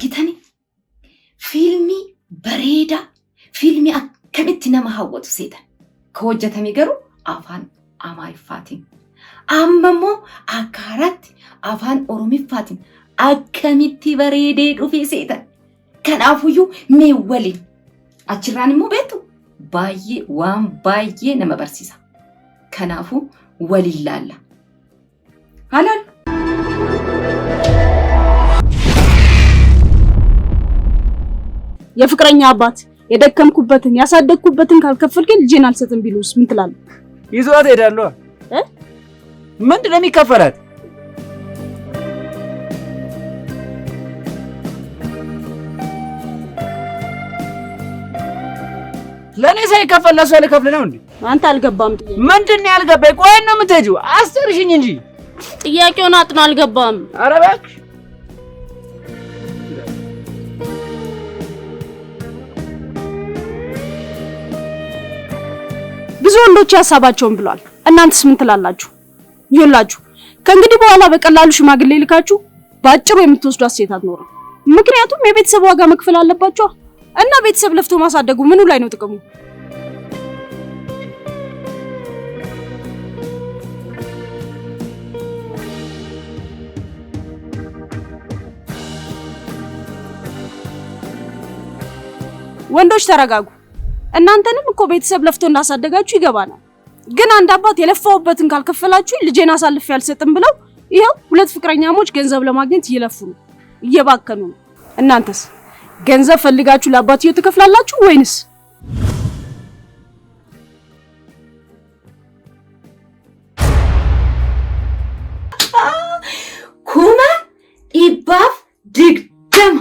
argitani filmi bareeda filmi akkamitti nama hawwatu seetan ka hojjetame garuu afaan amaariffaatiin amma immoo akkaaratti afaan oromiffaatiin akkamitti bareedee dhufee seetan kanaafuyyuu mee waliin achirraan immoo beektu baay'ee waan baay'ee nama barsiisa kanaafuu waliin laalla halal የፍቅረኛ አባት የደከምኩበትን ያሳደግኩበትን ካልከፈልከኝ ልጄን አልሰጥም ቢሉስ ምን ትላለህ? ይዟት ሄዳለሁ። ምንድን ነው የሚከፈላት? ለኔ ሳይከፈል ለሷ ልከፍል ነው እንዴ? አንተ አልገባም ጥያቄ። ምንድን ነው ያልገባኝ? ቆይ ነው የምትሄጂው? አስጨርሽኝ እንጂ ጥያቄውን አጥና አልገባም። ኧረ እባክሽ ብዙ ወንዶች ያሳባቸውን ብሏል። እናንተስ ምን ትላላችሁ? ይኸውላችሁ ከእንግዲህ በኋላ በቀላሉ ሽማግሌ ልካችሁ ባጭሩ የምትወስዷት ሴት አትኖርም። ምክንያቱም የቤተሰብ ዋጋ መክፈል አለባችሁ እና ቤተሰብ ለፍቶ ማሳደጉ ምኑ ላይ ነው ጥቅሙ? ወንዶች ተረጋጉ። እናንተንም እኮ ቤተሰብ ለፍቶ እንዳሳደጋችሁ ይገባናል። ግን አንድ አባት የለፋውበትን ካልከፈላችሁ ልጄን አሳልፌ አልሰጥም ብለው ይሄው ሁለት ፍቅረኛሞች ገንዘብ ለማግኘት እየለፉ ነው፣ እየባከኑ ነው። እናንተስ ገንዘብ ፈልጋችሁ ለአባትየው ትከፍላላችሁ ወይንስ? ኩማ ኢባፍ ድግደም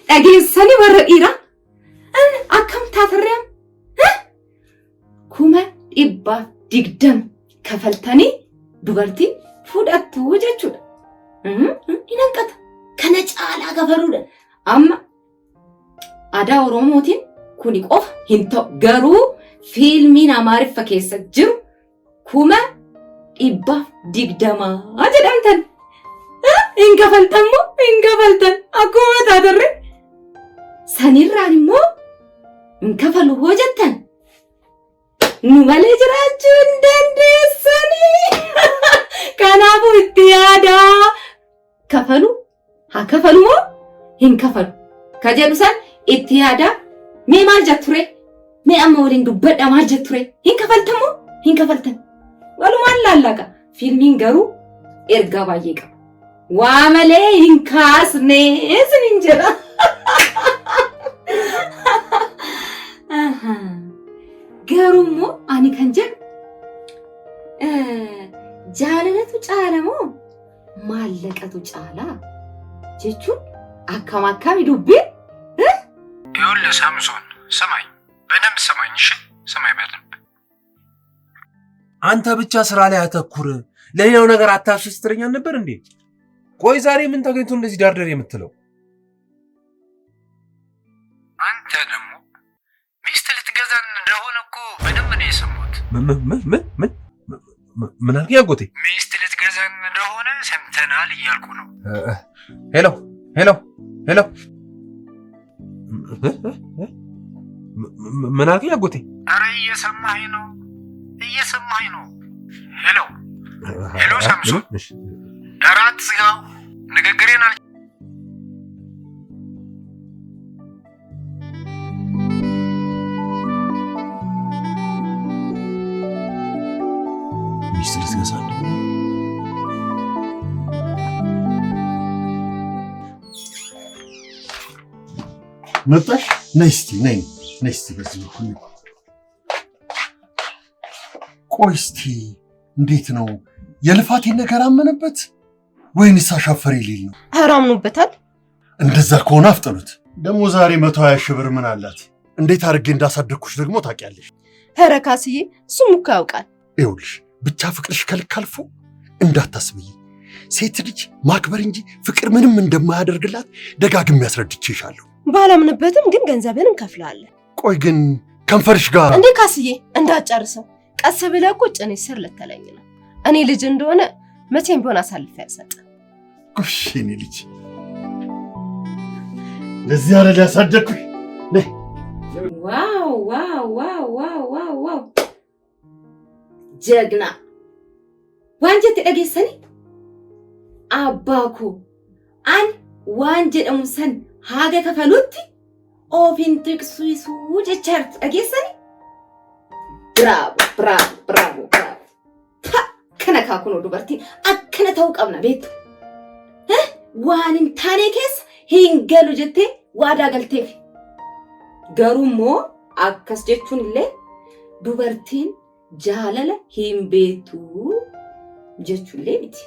አገሰኒ ወረኢራ akkam taatarreem kuma dhibba digdam kafaltanii dubartii fudhattu jechuudha. Inanqata kana caalaa kafaluudha. Amma aadaa Oromootiin kuni qofa hin ta'u garuu fiilmiin Amaariffa keessa jiru kuma dhibba digdamaa jedhamtan. Hin kafaltan moo hin kafaltan akkuma taatarree sanirraan immoo እንከፈሉ ሆጀተን ኑመሌ ጅራችሁ እንደንደሰኒ ከናቡ እትያዳ ከፈሉ ሀከፈሉ ሞ ይንከፈሉ ከጀሉሰን እትያዳ ሜ ማልጀቱሬ ሜ አመወሊን ዱበዳ ማልጀቱሬ ይንከፈልተሞ ይንከፈልተን ወሉማን ላላጋ ፊልሚን ገሩ ኤርጋ ባየቀ ዋመሌ ይንካስኔ ስንንጀራ ገሩሞ አኒ ከንጀን ጃለነቱ ጫለሞ ማለቀቱ ጫላ ጀቹን አካማካሚ ዱቤ ይኸውልህ ሳምሶን ሰማኝ፣ በደንብ ሰማኝ። እሺ ሰማኝ በደንብ። አንተ ብቻ ስራ ላይ አተኩር፣ ለሌላው ነገር አታስብ ስትለኝ ነበር እንዴ? ቆይ ዛሬ ምን ተገኝቶ እንደዚህ ዳርደር የምትለው? አንተ ደግሞ ሚስት ልትገዛን እንደሆነ እኮ በደንብ ነው የሰማሁት። ምን አልከኝ አጎቴ? ሚስት ልትገዛን እንደሆነ ሰምተናል እያልኩ ነው። ሄሎ ሄሎ ሄሎ፣ ምን አልከኝ አጎቴ? ኧረ እየሰማኸኝ ነው? እየሰማኸኝ ነው? ሄሎ ሄሎ ሳምሶን፣ ኧረ አትዝጋው፣ ንግግሬን አል ሚስት ልትገዛ መጣሽ? ነይ እስቲ ነይ እስቲ በዚህ በኩል። ቆይ እስቲ እንዴት ነው የልፋቴን ነገር አመነበት ወይንስ አሻፈሬ ሊል ነው? ኧረ አምኖበታል። እንደዛ ከሆነ አፍጥኑት። ደግሞ ዛሬ 120 ሺህ ብር ምን አላት? እንዴት አድርጌ እንዳሳደግኩሽ ደግሞ ታውቂያለሽ። ኧረ ካስዬ እሱም እኮ ያውቃል። ይኸውልሽ ብቻ ፍቅርሽ ከልክ አልፎ እንዳታስብይ። ሴት ልጅ ማክበር እንጂ ፍቅር ምንም እንደማያደርግላት ደጋግሜ ያስረድቼሻለሁ። ባላምንበትም ግን ገንዘብን እንከፍላለን። ቆይ ግን ከንፈርሽ ጋር እንዴ ካስዬ እንዳጨርሰው ቀስ ብለህ ቁጭ እኔ ስር ልትለኝ ነው። እኔ ልጅ እንደሆነ መቼም ቢሆን አሳልፌ አልሰጥም። እሺ እኔ ልጅ ለዚህ አረዳ ያሳደግኩሽ ነይ። ዋው ዋው ዋው ዋው ዋው ዋው ጀግና ዋንጀት ደገሰኒ አባኩ አን ዋንጀ ደሙሰን ሃገ ከፈሉት ኦፊን ትክሱይሱ ጀቻርት ደገሰኒ ብራቮ ብራቮ ብራቮ ብራቮ ከነካኩኖ ዱበርቲ አከነ ተውቀብና ቤቱ ዋንን ታኔ ኬስ ሂንገሉ ጀቴ ዋዳ ገልቴፍ ገሩሞ አከስ ጀቹንለ ዱበርቲን jaalala hin beektu jechuullee miti.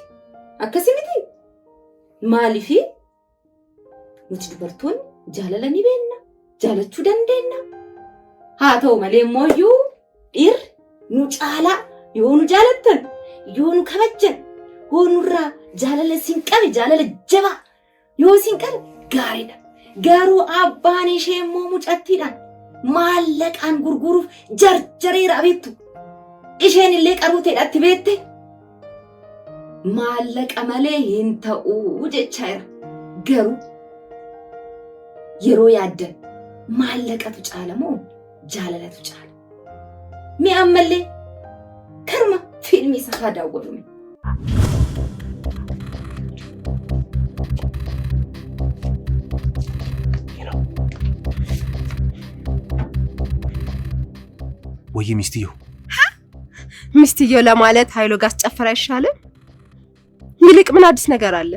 Akkasii miti. Maaliifi nuti dubartoonni jaalala ni beekna, jaalachuu dandeenya. Haa ta'u malee immoo dhiirri nu caalaa yoo nu jaalattan, yoo nu kabajan, yoo nurraa jaalala isin qabe, jaalala jabaa yoo isin qabe gaariidha. Garuu abbaan ishee immoo mucattiidhaan maallaqaan gurguruuf jarjareera beektu. isheen illee qaruuteedhaatti beette maallaqa malee hin ta'uu jechaayira. Garuu yeroo yaaddan maallaqatu caala moo jaalalatu caala? Mee ammallee karuma fiilmii isa haa daawwatume. ወይ ሚስትየው ሚስትየው ለማለት ኃይሎ ጋር ጨፈራ አይሻልም? ይልቅ ምን አዲስ ነገር አለ?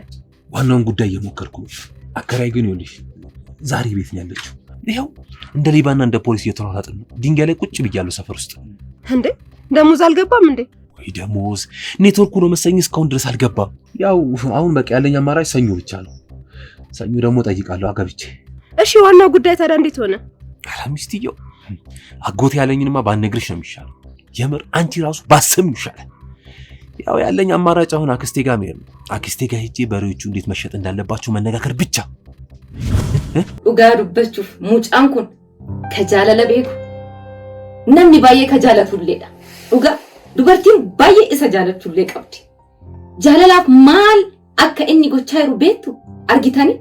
ዋናውን ጉዳይ እየሞከርኩ ነው። አከራይ ግን ይኸውልሽ ዛሬ ቤት ነው ያለችው። ይኸው እንደ ሌባና እንደ ፖሊስ እየተሯሯጥን ነው። ድንጋይ ላይ ቁጭ ብያለሁ ሰፈር ውስጥ። እንዴ ደሞዝ አልገባም እንዴ? ወይ ደሞዝ ኔትወርኩ ነው መሰለኝ እስካሁን ድረስ አልገባም። ያው አሁን በቃ ያለኝ አማራጭ ሰኞ ብቻ ነው። ሰኞ ደግሞ ጠይቃለሁ አገብቼ። እሺ ዋናው ጉዳይ ታዲያ እንዴት ሆነ? ኧረ ሚስትየው አጎቴ ያለኝንማ ባነግርሽ ነው የሚሻለው። የምር አንቺ ራሱ ባሰም ይሻላል። ያው ያለኝ አማራጭ አሁን አክስቴ ጋር መሄድ ነው። አክስቴ ጋር ሄጄ በሬዎቹ እንዴት መሸጥ እንዳለባቸው መነጋገር ብቻ። dhugaa dubbachuuf mucaan kun kajaalala beeku namni baay'ee kajaalatulleedha. dhugaa dubartiin baay'ee isa jaalatullee qabdi. Jaalalaaf maal akka inni gochaa jiru beektu argitanii?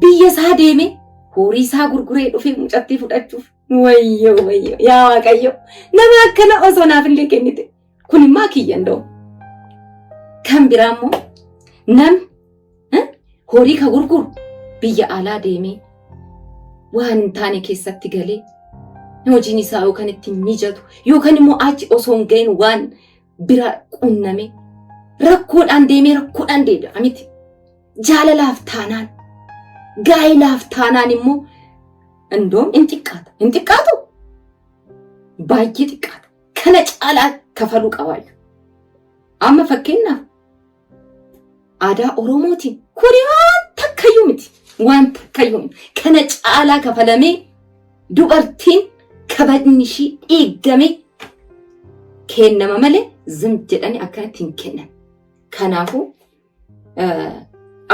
Biyya isaa deemee horii isaa gurguree dhufee mucattii fudhachuuf wayyo wayyo yaa waaqayyo nama akkana osoo naaf illee kennite kunimmaa kiyya ndoo kan biraa immoo namni horii ka gurguru biyya alaa deemee waan hin taane keessatti galee hojiin isaa yookaan itti mijatu yookaan immoo achi osoo hin gahin waan bira qunname rakkoodhaan deemee rakkoodhaan deebi'a miti. Jaalalaaf taanaan gaa'ilaaf taanaan immoo indoom in xiqqaatu baay'ee xiqqaata. Kana caalaa kafaluu qabaayyu. Amma fakkeenyaaf aadaa Oromootiin kuni waan takkayyuu miti. Waan takkayyuu miti. Kana caalaa kafalamee dubartiin kabajni ishii eeggamee kennama malee zim jedhanii akkanatti hin kennan. Kanaafuu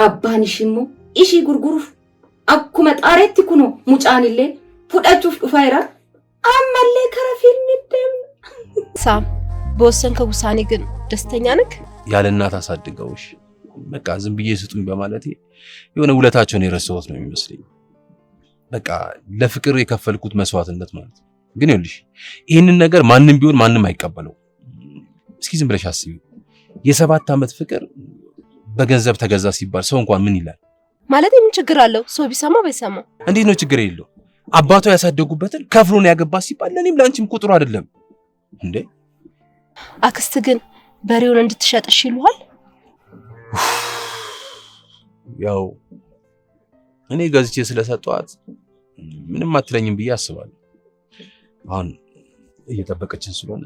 abbaan ishii immoo ishii gurguruuf akkuma xaareetti kunoo mucaanillee fudhachuuf dhufaa jira. Ammallee kara fiilmii deemna. ሳም በወሰንከው ውሳኔ ግን ደስተኛ ነህ? ያለ እናት አሳድገውሽ በቃ ዝም ብዬ ስጡኝ በማለቴ የሆነ ውለታቸውን የረሳሁት ነው የሚመስለኝ። በቃ ለፍቅር የከፈልኩት መስዋዕትነት ማለት ነው። ግን ይኸውልሽ ይሄንን ነገር ማንንም ቢሆን ማንንም አይቀበለው። እስኪ ዝም ብለሽ አስቢ። የ7 ዓመት ፍቅር በገንዘብ ተገዛ ሲባል ሰው እንኳን ምን ይላል? ማለት ምን ችግር አለው? ሰው ቢሰማ ባይሰማ እንዴት ነው ችግር የለው? አባቷ ያሳደጉበትን ከፍሎ ነው ያገባ ሲባል ለኔም ላንቺም ቁጥሩ አይደለም እንዴ? አክስት ግን በሬውን እንድትሸጥሽ ይሉሃል? ያው እኔ ገዝቼ ስለሰጠዋት ምንም አትለኝም ብዬ አስባለሁ። አሁን እየጠበቀችን ስለሆነ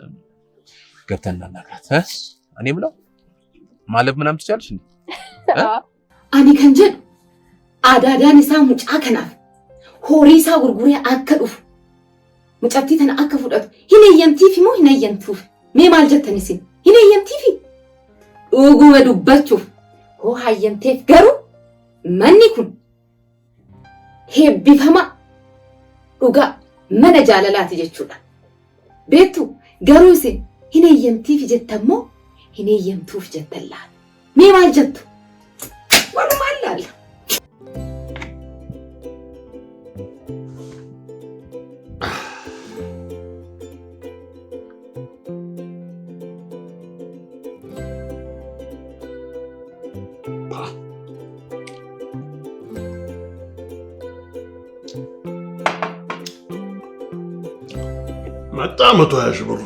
ገብተን እናናግራት። እኔ ብለው ማለት ምናምን ትቻለሽ እንዴ? አኒ ከንጀን አዳዳን isaa mucaa kanaaf horii isaa gurguree akka dhufu mucattii tana akka fudhatu hin eeyyamtiif moo hin eeyyamtuuf? Mee maal jettan isin? Hin eeyyamtiif? Dhuguma dubbachuuf hoo hayyamteef garuu manni kun heebbifama dhugaa mana jaalalaati jechuudha. Beektu garuu isin hin eeyyamtiif jettan moo hin eeyyamtuuf jettan laata? Mee maal jettu? Walumaan laalla. መጣ 120 ሺህ ብሩ።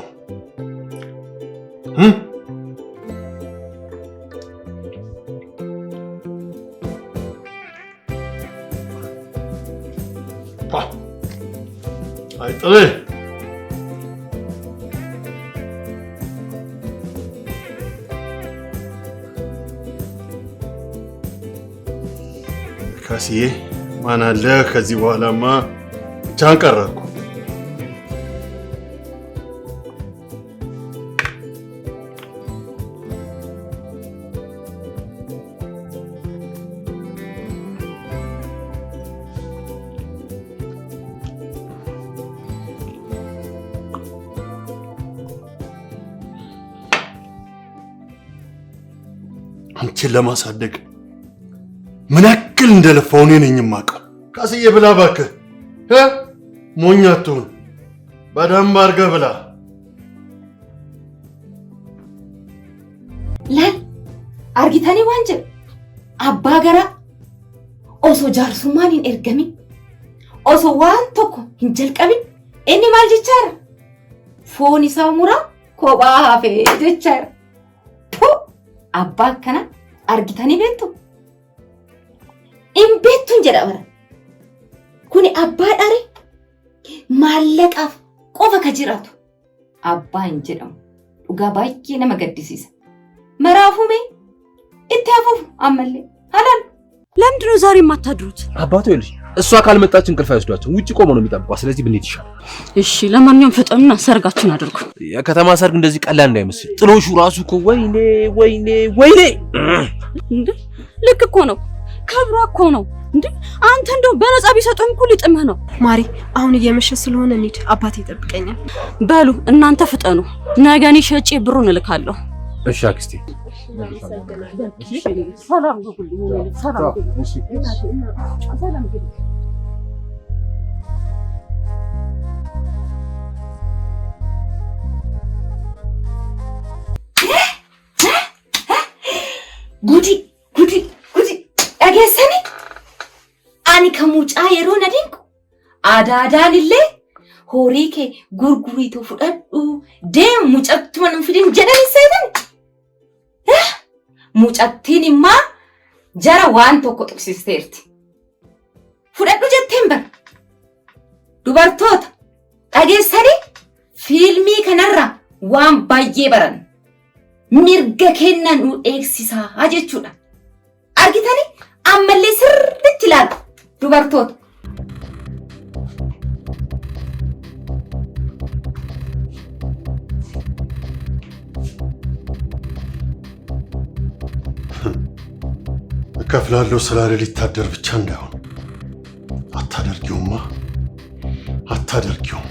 አይጥሬ ካሲዬ ማን አለ? ከዚህ በኋላማ ብቻህን ቀረህ እኮ። አንቺን ለማሳደግ ምን ያክል እንደለፋው እኔ ነኝ የማውቀው። ካስዬ ብላ እባክህ፣ ሞኝ አትሁን። በደንብ አድርገህ ብላ። ለን አርጊተኒ ዋንጀ አባ ገራ ኦሶ ጃርሱማን hin ergamin ኦሶ ዋን tokko hin jalqabin inni maal jechaara foon isaa muraa kophaa hafee jechaara. Abbaa akkana argitanii beektu? Hin beektuun jedha bara. Kuni abbaa dhare maallaqaaf qofa ka jiraatu. Abbaa hin jedhamu. Dhugaa baay'ee nama gaddisiisa. Maraafuu mee itti hafuuf ammallee halaan. ለምንድን ነው ዛሬ የማታድሩት? አባቱ ይልሽ እሷ ካልመጣች እንቅልፍ አይወስዷቸው ውጪ ቆሞ ነው የሚጠብቋት። ስለዚህ ብንሄድ ይሻላል። እሺ ለማንኛውም ፍጠኑና ሰርጋችሁን አድርጉ። የከተማ ሰርግ እንደዚህ ቀላል እንዳይመስል። ጥሎሹ ራሱ እኮ ወይኔ ወይኔ ወይኔ እንዴ! ልክ እኮ ነው። ከብሯ እኮ ነው እንዴ! አንተ እንደው በነፃ ቢሰጡም እኮ ሊጥምህ ነው። ማሪ አሁን እየመሸ ስለሆነ እንሂድ፣ አባቴ ይጠብቀኛል። በሉ እናንተ ፍጠኑ። ነገ እኔ ሸጬ ብሩን እልካለሁ። እሺ አክስቴ። ሰላም ነው ሁሉ ሰላም። እሺ ሰላም ነው። Gudi dhageessani ani kan mucaa yeroo na dinqu aadaadhaan illee horii kee gurguriitu fudhadhu deemu mucattuu nu fidin jedhani seetan mucattiin immaa jara waan tokko tuqsisteerti fudhadhu jetteen bara dubartoota dhageessani fiilmii kanarraa waan baay'ee baran mirga kennan nu eegsisaa jechuudha. Argitani ammallee sirriitti ilaalu dubartoota. እከፍላለሁ ስላለ ሊታደር ብቻ እንዳይሆን። አታደርጊውማ አታደርጊውም።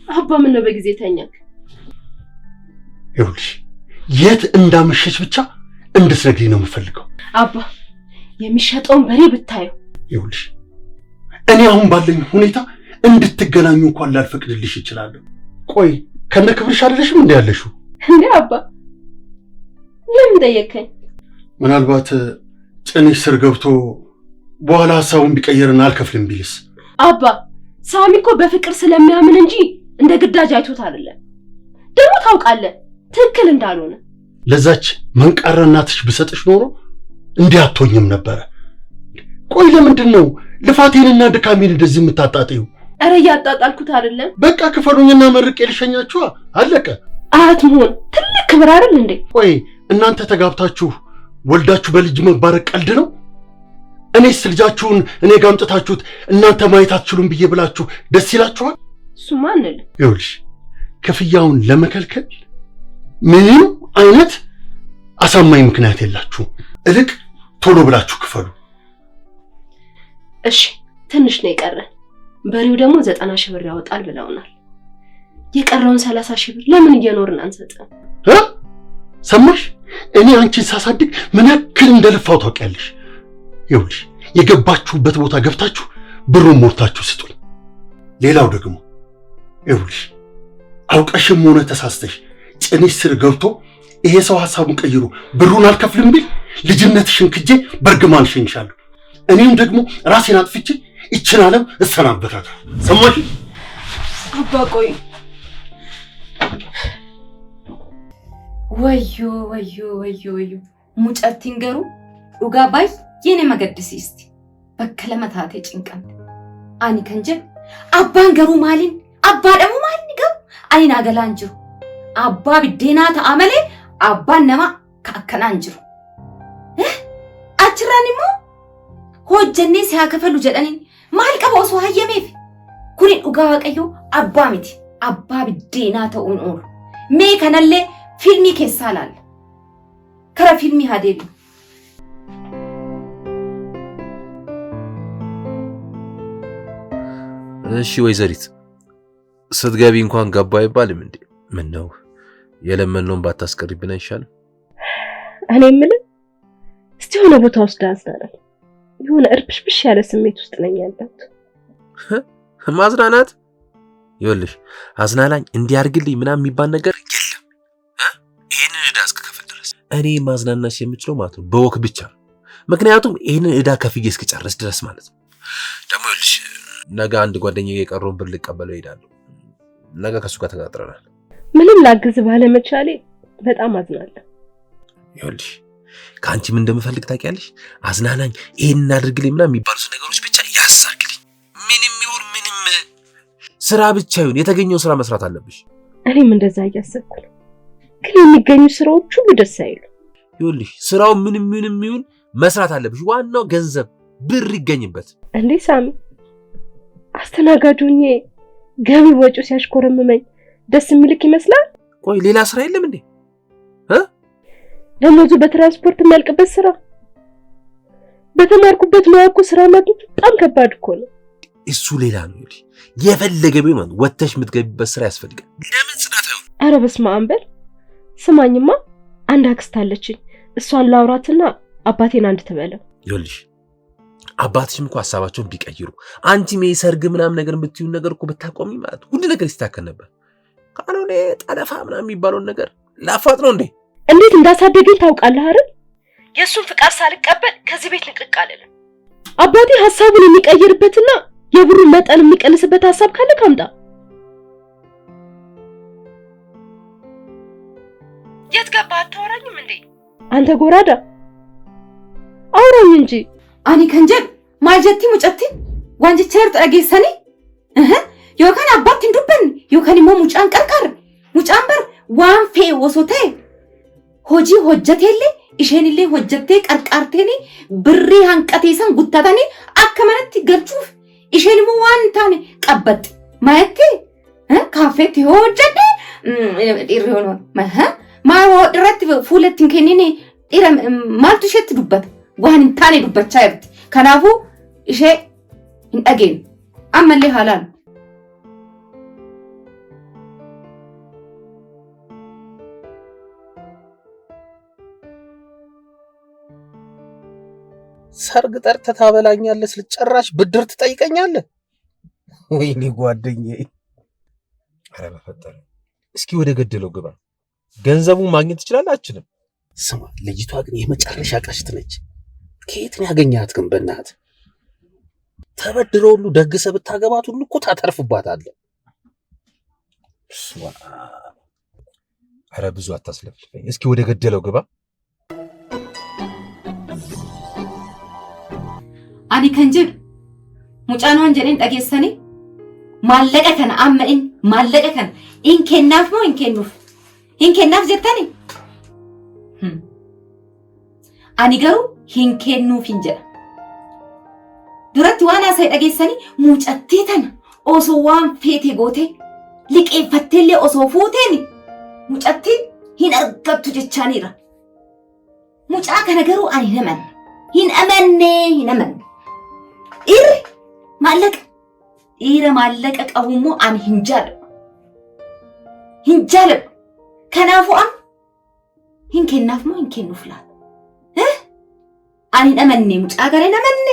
አባ ምን ነው በጊዜ ተኛክ? ይኸውልሽ የት እንዳመሸች ብቻ እንድትነግሪኝ ነው የምፈልገው። አባ የሚሸጠውን በሬ ብታዩ። ይኸውልሽ እኔ አሁን ባለኝ ሁኔታ እንድትገናኙ እንኳን ላልፈቅድልሽ እችላለሁ። ቆይ ከነ ክብርሽ አይደለሽም እንዴ ያለሽው? እንዴ አባ ለምን ጠየከኝ? ምናልባት ጭንሽ ስር ገብቶ በኋላ ሐሳቡን ቢቀየርና አልከፍልም ቢልስ? አባ ሳሚ እኮ በፍቅር ስለሚያምን እንጂ እንደ ግዳጅ አይቶት አይደለም። ደግሞ ታውቃለህ ትክክል እንዳልሆነ። ለዛች መንቃራ እናትሽ ብሰጥሽ ኖሮ እንዲህ አትሆኝም ነበረ። ቆይ ለምንድን ነው ልፋቴንና ድካሜን እንደዚህ የምታጣጣዩ? ኧረ እያጣጣልኩት አይደለም። በቃ ክፈሉኝና መርቄ ልሸኛችኋ። አለቀ። አያት መሆን ትልቅ ክብር አይደል እንዴ? ቆይ እናንተ ተጋብታችሁ ወልዳችሁ በልጅ መባረክ ቀልድ ነው? እኔስ ልጃችሁን እኔ ጋር አምጥታችሁት እናንተ ማየት አትችሉም ብዬ ብላችሁ ደስ ይላችኋል? እሱማ አንልም። ይኸውልሽ ክፍያውን ለመከልከል ምንም አይነት አሳማኝ ምክንያት የላችሁም። እልቅ ቶሎ ብላችሁ ክፈሉ። እሺ ትንሽ ነው የቀረን። በሬው ደግሞ 90 ሺህ ብር ያወጣል ብለውናል። የቀረውን 30 ሺህ ብር ለምን እየኖርን አንሰጥም? ሰማሽ? እኔ አንቺን ሳሳድግ ምን ያክል እንደለፋው ታውቂያለሽ። ይኸውልሽ የገባችሁበት ቦታ ገብታችሁ ብሩን ሞልታችሁ ስጡኝ። ሌላው ደግሞ ይኸውልሽ አውቀሽም ሆነ ተሳስተሽ ጭንሽ ስር ገብቶ ይሄ ሰው ሐሳቡን ቀይሮ ብሩን አልከፍልም ቢል ልጅነትሽን ክጄ በርግማን እሸኝሻለሁ። እኔም ደግሞ ራሴን አጥፍቼ ይችን ዓለም እሰናበታለሁ። ሰማሽ? አባ ቆይ ወዮ ወዮ ወዮ ወዮ ሙጨርቲን ገሩ ዱጋ ባየኔ መገድሲስቲ በከለመታቴ ጭንቀን አኒ ከንጀ አባን ገሩ ማሊን አባ ደሙ ማሊን ገሩ አይና ገላንጅሩ አባ ቢዴና ተአመሌ አባን ነማ ካከናንጅሩ አችራኒሞ ሆጀኔ ሲያከፈሉ ጀደኒን ማል ቀበውሱ ሀየሜፍ ኩኒ ዱጋ ዋቀዮ አባ ሚቲ አባ ቢዴና ተኡን ኦር ሜ ከነሌ ፊልሚ ከሳላል ከረ ፊልሚ ሀዴሉ እሺ ወይዘሪት ስትገቢ እንኳን ገባ አይባልም እንዴ? ምን ነው የለመነውን ባታስቀሪብን አይሻልም? እኔ የምልህ እስቲ ሆነ ቦታ ውስጥ አዝናናል። የሆነ እርብሽብሽ ያለ ስሜት ውስጥ ነኝ ያለሁት። ማዝናናት? ይኸውልሽ አዝናናኝ እንዲያርግልኝ ምናምን የሚባል ነገር የለም። ይሄንን ዕዳ እስከከፍል ድረስ እኔ ማዝናናሽ የምችለው ማለት ነው በወክ ብቻ ነው። ምክንያቱም ይሄንን ዕዳ ከፍዬ እስክጨርስ ድረስ ማለት ነው። ደግሞ ይኸውልሽ ነገ አንድ ጓደኛዬ የቀረውን ብር ልቀበለው እሄዳለሁ። ነገ ከሱ ጋር ተጋጥረናል። ምንም ላግዝ ባለመቻሌ በጣም አዝናለሁ። ይኸውልሽ ከአንቺ ምን እንደምፈልግ ታውቂያለሽ? አዝናናኝ ይሄንን አድርግልኝ ምናምን የሚባሉት ነገሮች ብቻ ያሳርግልኝ። ምንም ይሁን ምንም ስራ ብቻ ይሁን የተገኘው ስራ መስራት አለብሽ። እኔም እንደዛ እያሰብኩ ነው። ግን የሚገኙ ስራዎች ሁሉ ደስ አይሉ። ይኸውልሽ ስራው ምንም ይሁን መስራት አለብሽ። ዋናው ገንዘብ ብር ይገኝበት። እንዴ ሳሚ አስተናጋጁኝ ገቢ ወጪው ሲያሽኮረምመኝ ደስ የሚልክ ይመስላል? ቆይ ሌላ ስራ የለም እንዴ? ደሞዙ በትራንስፖርት የሚያልቅበት ስራ በተማርኩበት ሙያ እኮ ስራ ማግኘት በጣም ከባድ እኮ ነው። እሱ ሌላ ነው። ይኸውልሽ የፈለገ ቢሆን ወተሽ የምትገቢበት ስራ ያስፈልጋል። ለምን ጽዳት አይሆን? ኧረ በስመ አብ በል። ስማኝማ አንድ አክስት አለችኝ። እሷን ላውራትና አባቴን አንድ ትበለው። ይኸውልሽ አባትሽም እኮ ሐሳባቸውን ቢቀይሩ አንቺም የሰርግ ምናምን ነገር የምትዩን ነገር እኮ ብታቆሚ ማለት ሁሉ ነገር ይስተካከል ነበር። ካልሆነ ጠለፋ ምናምን የሚባለውን ነገር ላፋጥ ነው እንዴ? እንዴት እንዳሳደገኝ ታውቃለህ አይደል? የእሱን ፍቃድ ሳልቀበል ከዚህ ቤት ልቅቅ አልልም። አባቴ ሐሳቡን የሚቀይርበትና የብሩን መጠን የሚቀንስበት ሐሳብ ካለ ካምጣ። የት ገባህ? አታወራኝም እንዴ? አንተ ጎራዳ አውራኝ እንጂ። አኒ ከንጀል ማልጀቲ ሙጨቲ ዋንጅቸር ጠጌሰኒ ዮካን አባትን ዱበን ዮካን ሞ ሙጫን ቀርቀር ሙጫን በር ዋን ፌ ወሶቴ ሆጂ ሆጀቴሌ ኢሼንሌ ሆጀቴ ቀርቃርቴኒ ብሪ ሃንቀቴሰን ጉታታኒ አከመነቲ ገልቹፍ ኢሼንሙ ዋንታኒ ቀበጥ ማየቴ ካፌት ሆጀቴ ኢሪዮኖ ማሮ ድረት ፉለቲን ከኒኒ ኢረ ማልቱ ሸት ዱበት ዋንታኒ ዱበቻ ይርት ከናፉ ኢሼ እንጠጌን አመሌ ሃላል ሰርግ ጠርተህ ታበላኛለህ፣ ስለጨራሽ ብድር ትጠይቀኛለህ? ወይኔ ጓደኛዬ! ኧረ በፈጠረ እስኪ ወደ ገደለው ግባ። ገንዘቡን ማግኘት ትችላለህ አችልም? ስማ ልጅቷ ግን የመጨረሻ ቀሽት ነች። ከየት ነው ያገኛት ግን? በእናትህ ተበድረው ሁሉ ደግሰህ ብታገባት ሁሉ እኮ ታተርፍባታለህ። ኧረ ብዙ አታስለፍልፈኝ። እስኪ ወደ ገደለው ግባ። አኒ ከንጀል ሙጫን ወንጀሌን ጠጌሰኒ ማለቀ ከነ አመኢን ማለቀ ከነ ኢንኬናፍ ሞ ኢንኬኑፍ ኢንኬናፍ ጀተኒ አኒ ገሩ ኢንኬኑፍ እንጀራ ዱረት ዋና ሳይ ደገሰኒ ሙጨቴ ተነ ኦሶ ዋን ፌቴ ጎቴ ሊቄፈቴሌ ኦሶ ፉቴኒ ሙጨቴ ሂን አርገብቱ ጀቻኒራ ሙጫ ከነገሩ አኒ ነመን ሂን አመኔ ኢር ማለቀ ኢረ ማለቀ ቀውሞ አን hinjal kanafu an hinkenaf mo hinkenufla ani namanne mucagare namanne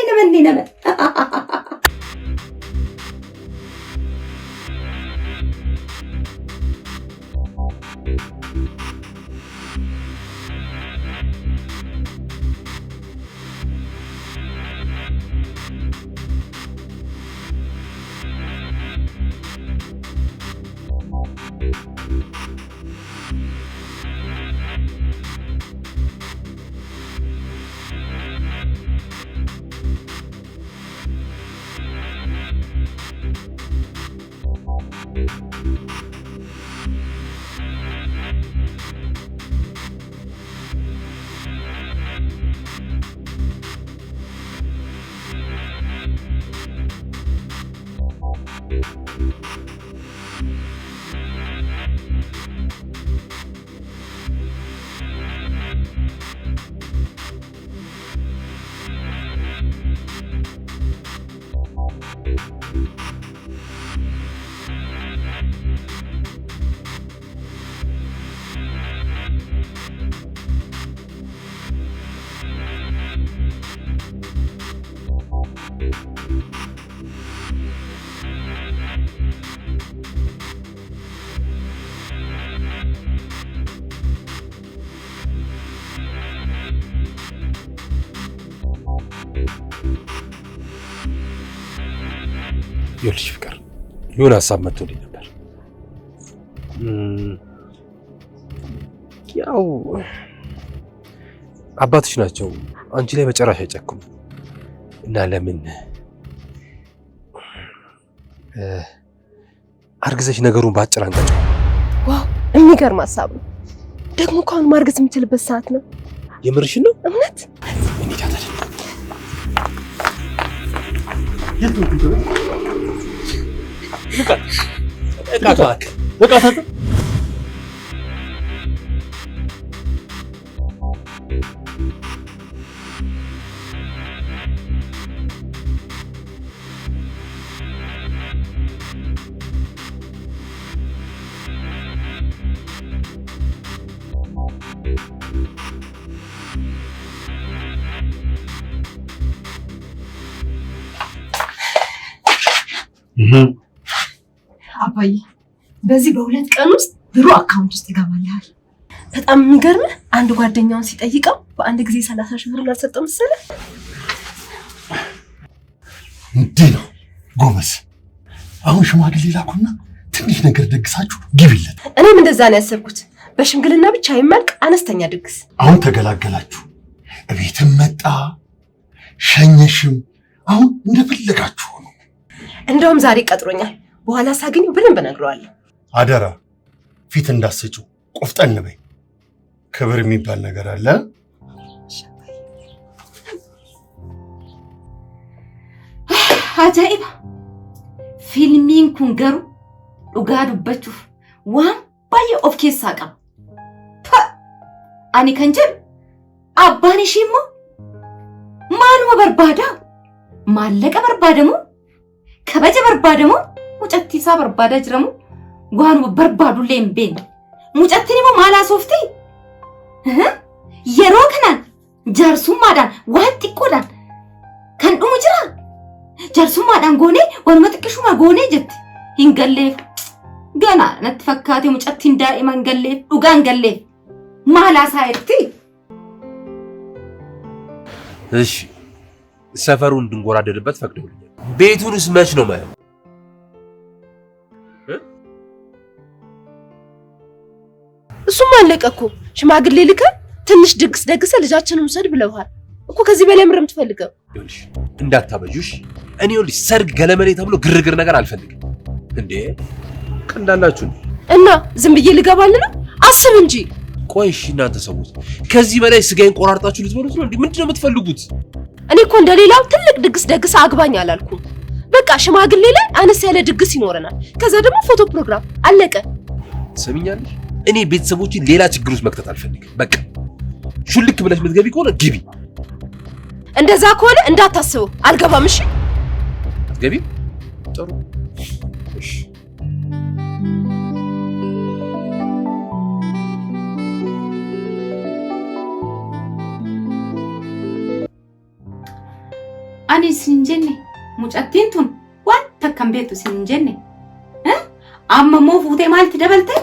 ይልሽ ፍቅር የሆነ ሀሳብ መጥቶልኝ ነበር። ያው አባትሽ ናቸው አንቺ ላይ በጭራሽ አይጨክሙ እና ለምን አርግዘሽ ነገሩን ባጭር አንቀጭ። ዋው የሚገርም ሀሳብ ነው። ደግሞ ካሁን ማርገዝ የምችልበት ሰዓት ነው። የምርሽን ነው? እውነት አባዬ በዚህ በሁለት ቀን ውስጥ ብሩ አካውንት ውስጥ ይገባልሃል። በጣም የሚገርም አንድ ጓደኛውን ሲጠይቀው በአንድ ጊዜ 30,000 ብር አልሰጠው መሰለህ። እንዲህ ነው ጎበዝ። አሁን ሽማግሌ ላኩና ትንሽ ነገር ደግሳችሁ ግቢለት። እኔም እንደዛ ነው ያሰብኩት። በሽምግልና ብቻ ይመልክ አነስተኛ ድግስ። አሁን ተገላገላችሁ። እቤትም መጣ ሸኘሽም፣ አሁን እንደፈለጋችሁ ነው። እንደውም ዛሬ ቀጥሮኛል። በኋላ ሳገኝ በደንብ እነግረዋለሁ። አደራ ፊት እንዳትሰጪው፣ ቆፍጠን በይ። ክብር የሚባል ነገር አለ። አጃኢባ ፊልሚን ኩን ገሩ dhugaa dubbachuuf waan baay'ee of keessaa qaba. Ani kan jedhu abbaan ishee immoo maaluma barbaada? Maallaqa barbaadamoo? Kabaja barbaadamoo? Mucattii isaa barbaadaa jiramoo? Waanuma barbaadullee hin beekne. Mucattiin immoo maal haasofti? Yeroo kanaan jaarsummaadhaan waan xiqqoodhaan kan dhumu jira. Jaarsummaadhaan goonee waanuma xiqqishuma goonee jetti. Hin galleef. ገና ነትፈካቴ ሙጨቲን ዳኢማን ገሌፍ ዱጋን ገሌፍ ማላሳ እርቲ እሺ ሰፈሩን እንድንጎራደድበት ፈቅደውልኛል። ቤቱንስ መች ነው ማለት እሱም አለቀ እኮ። ሽማግሌ ልከ ትንሽ ድግስ ደግሰ ልጃችንን ውሰድ ብለውሃል እኮ። ከዚህ በላይ ምንም ትፈልገው? ይኸውልሽ እንዳታበጁሽ። እኔ ይኸውልሽ ሰርግ ገለመሌ ተብሎ ግርግር ነገር አልፈልግም። እንዴ ቀንዳላችሁ እና ዝም ብዬ ልገባል ነው? አስብ እንጂ። ቆይ እሺ እናንተ ሰዎች ከዚህ በላይ ስጋዬን ቆራርጣችሁ ልትበሉት ነው እንዴ? ምንድነው የምትፈልጉት? እኔ እኮ እንደሌላው ትልቅ ድግስ ደግስ አግባኝ አላልኩም። በቃ ሽማግሌ ላይ አነስ ያለ ድግስ ይኖረናል። ከዛ ደግሞ ፎቶ ፕሮግራም አለቀ። ሰሚኛለሽ? እኔ ቤተሰቦችን ሌላ ችግር ውስጥ መክተት አልፈልግም። በቃ ሹልክ ብለሽ የምትገቢ ከሆነ ግቢ። እንደዛ ከሆነ እንዳታስበው አልገባም። እሺ አትገቢ? ጥሩ እሺ። ani sinjenne mucattiin tun waan takkan beektu sinjenne amma moo fuutee maalti dabalte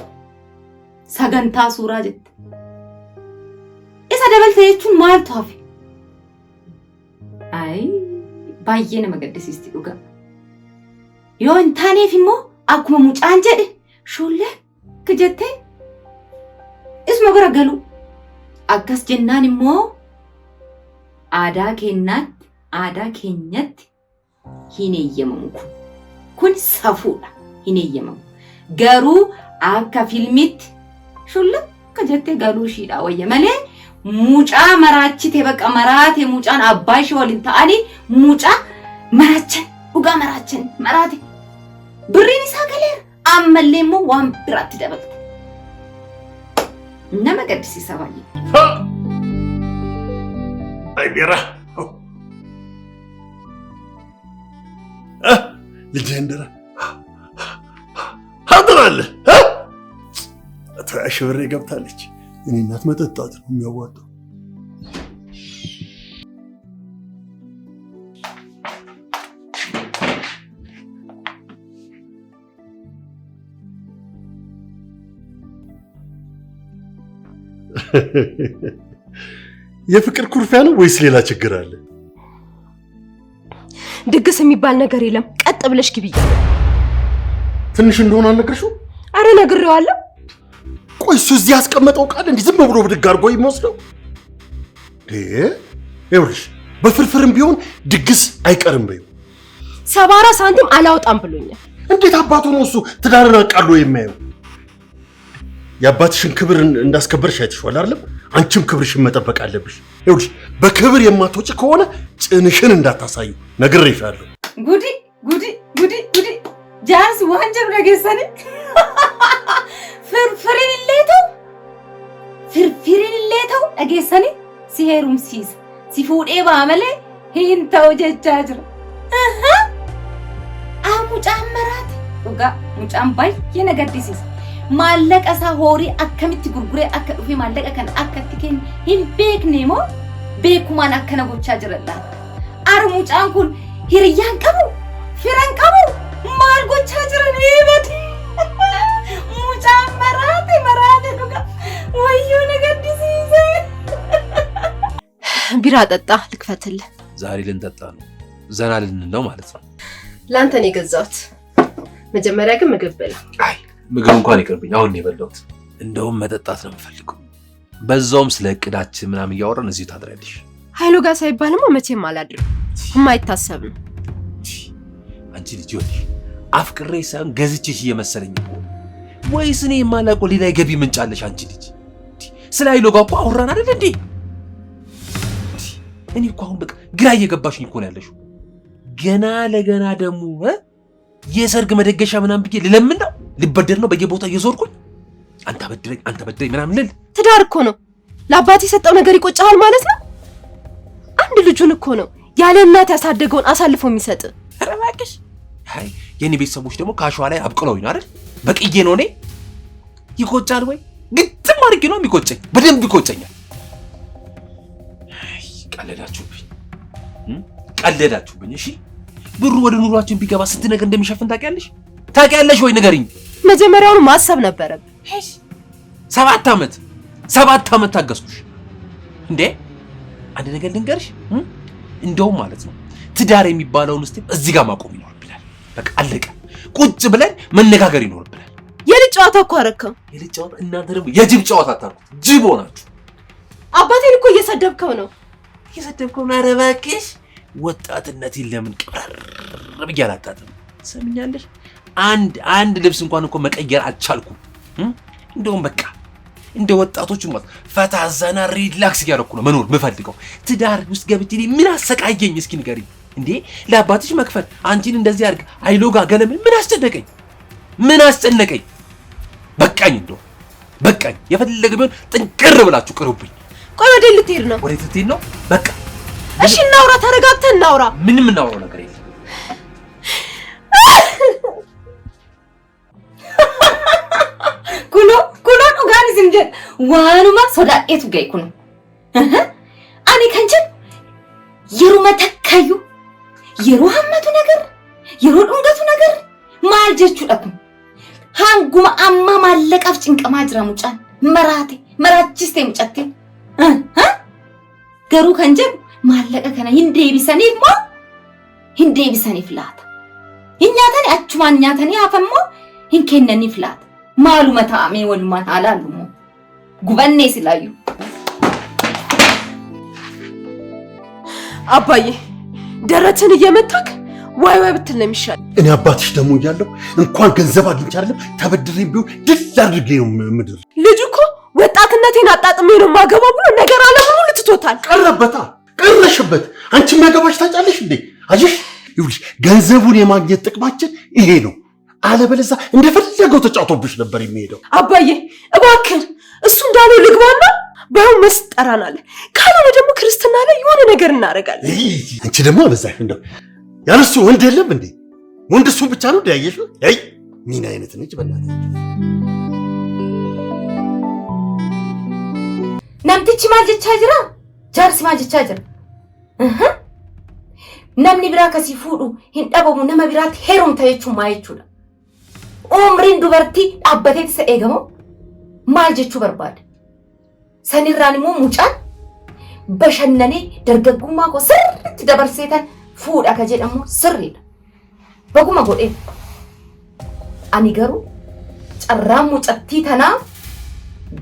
sagantaa suuraa jette isa dabalte jechuun maaltu hafe ay baay'ee nama gaddisiisti dhugaa yoo hin taaneef immoo akkuma mucaan jedhe shullee jettee isuma gara galu akkas jennaan immoo aadaa keenyatti hin eeyyamamu kun safuudha hin eeyyamamu garuu akka filmitti shullakka jettee galuu shiidha wayya malee mucaa maraachite baqa maraate mucaan abbaa ishee waliin ta'anii mucaa maraachan dhugaa maraate birriin isaa galeera ammallee immoo waan biraatti dabalte nama gaddisiisa baay'ee. Ay bira. ልጀንደራ ሀድራለ አሽብሬ ገብታለች። እኔ እናት መጠጣት ነው የሚያዋጣው። የፍቅር ኩርፊያ ነው ወይስ ሌላ ችግር አለ? ድግስ የሚባል ነገር የለም። ቀጥ ብለሽ ግቢ። ትንሽ እንደሆነ አልነገርሽው? አረ ነግሬዋለሁ። ቆይ እሱ እዚህ ያስቀመጠው ቃል እንዲህ ዝም ብሎ ብድግ አድርጎ ይመስለው? ይኸውልሽ በፍርፍርም ቢሆን ድግስ አይቀርም በይው። 74 ሳንቲም አላወጣም ብሎኛል። እንዴት አባቱ ነው እሱ ትዳርን አቃሎ የሚያየው? የአባትሽን ክብር እንዳስከበርሽ አይተሽዋል አይደለም? አንቺም ክብርሽን መጠበቅ አለብሽ። ይኸውልሽ በክብር የማትወጪ ከሆነ ጭንሽን እንዳታሳዩ ነግሬሻለሁ። ጉዲ ጃንስ ወንጀል ነገሰኔ ፍርፍሪን ሌተው ነገሰኔ ሲሄሩም ሲፉዴ ባመለ ሂንተው ጀጃጅር ሙጫን መራት ኡጋ ሙጫን ባየ ነገዲሲስ ማለቀሳ ሆሪ አከሚት ጉርጉሬ አከ ዱፌ ማለቀ ከን አከትከን ሂን ቤክኔሞ ቤኩማን አከነ ጎቻ ጅረላ አር ሙጫን ኩን ሂርያን ቀቡ ፊራን ቀቡ ማል ጎቻ ጅረን ይበት ሙጫን መራቴ ዱጋ ወዩ ነገዲሲስ ቢራ ጠጣ ልክፈትልህ። ዛሬ ልንጠጣ ነው፣ ዘና ልንለው ማለት ነው። ላንተ ነው የገዛሁት። መጀመሪያ ግን ምግብ በላ። አይ ምግብ እንኳን ይቅርብኝ፣ አሁን ነው የበላሁት። እንደውም መጠጣት ነው የምፈልገው። በዛውም ስለ እቅዳችን ምናምን እያወራን እዚሁ ታድሪያለሽ። ኃይሉ ጋር ሳይባልማ መቼም አላድርም። የማይታሰብ ነው። አንቺ ልጅ ወዲህ አፍቅሬ ሳይሆን ገዝቼሽ እየመሰለኝ ነው ወይስ እኔ የማላውቀው ሌላ የገቢ ምንጭ አለሽ? አንቺ ልጅ ስለ ኃይሉ ጋር እኮ አወራን አይደል እንዴ? እኔ እኮ አሁን በቃ ግራ እየገባሽኝ እኮ ነው ያለሽው። ገና ለገና ደግሞ የሰርግ መደገሻ ምናምን ብዬ ልለምን ነው ልበደር ነው በየቦታው እየዞርኩኝ አንተ በድረኝ ምናምን ልል። ትዳር እኮ ነው። ለአባት የሰጠው ነገር ይቆጫል ማለት ነው። አንድ ልጁን እኮ ነው ያለ እናት ያሳደገውን አሳልፎ የሚሰጥ። ኧረ እባክሽ። አይ የኔ ቤተሰቦች ደግሞ ካሸዋ ላይ አብቅለውኝ ነው አይደል? በቅዬ ነው እኔ። ይቆጫል ወይ? ግጥም አድርጌ ነው የሚቆጨኝ። በደንብ ይቆጨኛል። ቀለዳችሁብኝ። እሺ ብሩ ወደ ኑሯችን ቢገባ ስንት ነገር እንደሚሸፍን ታውቂያለሽ ወይ? ንገሪኝ። መጀመሪያውኑ ማሰብ ነበረብህ። 7 ዓመት ታገስኩሽ እንዴ? አንድ ነገር ልንገርሽ፣ እንደውም ማለት ነው ትዳር የሚባለውን ስቴፕ እዚህ ጋር ማቆም ይኖርብናል። በቃ አለቀ። ቁጭ ብለን መነጋገር ይኖርብናል። የልጅ ጨዋታ እኮ አደረከው። የልጅ ጨዋታ? እናንተ ደግሞ የጅብ ጨዋታ አታርጉት። ጅብ ሆናችሁ። አባቴን እኮ እየሰደብከው ነው። ኧረ እባክሽ ወጣትነቴን ለምን ቀብረር ብዬ አላጣጥም? ሰምኛለሽ? አንድ ልብስ እንኳን እኮ መቀየር አልቻልኩም። እንደውም በቃ እንደ ወጣቶቹ ማለት ፈታ ዘና ሪላክስ እያደረኩ ነው መኖር የምፈልገው። ትዳር ውስጥ ገብቼ ምን አሰቃየኝ እስኪ ንገሪኝ እንዴ? ለአባትሽ መክፈል አንቺን እንደዚህ አድርግ አይሎጋ ገለምን ምን አስጨነቀኝ? በቃኝ፣ እንደው በቃኝ። የፈለገ ቢሆን ጥንቅር ብላችሁ ቅሩብኝ። ቆይ ወደ ልትሄድ ነው? ወዴት ልትሄድ ነው? በቃ እሺ እናውራ፣ ተረጋግተን እናውራ። ምንም እናውራው ነገር የለም። ኩኖ ዱጋን ዝምጀ ዋኑማ ሶዳኤቱ ገይ ኩኖ አኔ ከንጀን የሩ መተካዩ የሩ ሀመቱ ነገር የሩ ዱንገቱ ነገር ማል ጀቹ ደኩ ሃንጉማ አማ ማለቀፍ ጭንቀማ ጅራ ሙጫን መራችስቴ ሙጫቴ ገሩ ከንጀን ማለቀ ከነ ሂንዴ ቢሰኒ ፍላት ኛተኒ አቹማን ኛተኒ አፈሞ ሂንከነኒ ፍላት ማሉ መታሜ ወልማን አላሉሞ ጉበኔ ሲላዩ አባዬ ደረትን እየመታክ ዋይ ብትል ነው የሚሻል። እኔ አባትሽ ደግሞ እያለሁ እንኳን ገንዘብ አግኝቼ አይደለም ተበድሬ ቢሆን ድል አድርጌ ነው ምድር። ልጅ እኮ ወጣትነቴን አጣጥሜ ነው ማገባው ብሎ ነገር አለ ሁሉ ልትቶታል። ቀረሽበት። አንቺ ማገባሽ ታጫለሽ እንዴ? አጅሽ ይኸውልሽ ገንዘቡን የማግኘት ጥቅማችን ይሄ ነው። አለበለዚያ እንደፈለገው ተጫውቶብሽ ነበር የሚሄደው። አባዬ እባክህ እሱ እንዳለው ልግባና ባው መስጠራናለ ካልሆነ ደግሞ ክርስትና ላይ የሆነ ነገር እናደርጋለን። አንቺ ደግሞ አበዛሽ። እንደው ያለሱ ወንድ የለም እንዴ? ወንድ እሱ ብቻ ነው ያየሽው? አይ ምን አይነት ነች በእናትህ። namtichi maal jechaa jira? Jaarsi maal jechaa jira? Namni biraa kasii fuudhu hin dhabamu, nama biraatti heerumta jechuun maal jechuudha? Umriin dubartii dhaabbateetti isa eegamoo maal jechuu barbaada? Sanirraan immoo mucaan bashannanee dargaggummaa koo sirriitti dabarseetan fuudha ka jedhamu sirriidha. Baguma godhee ani garuu carraan mucattii tanaa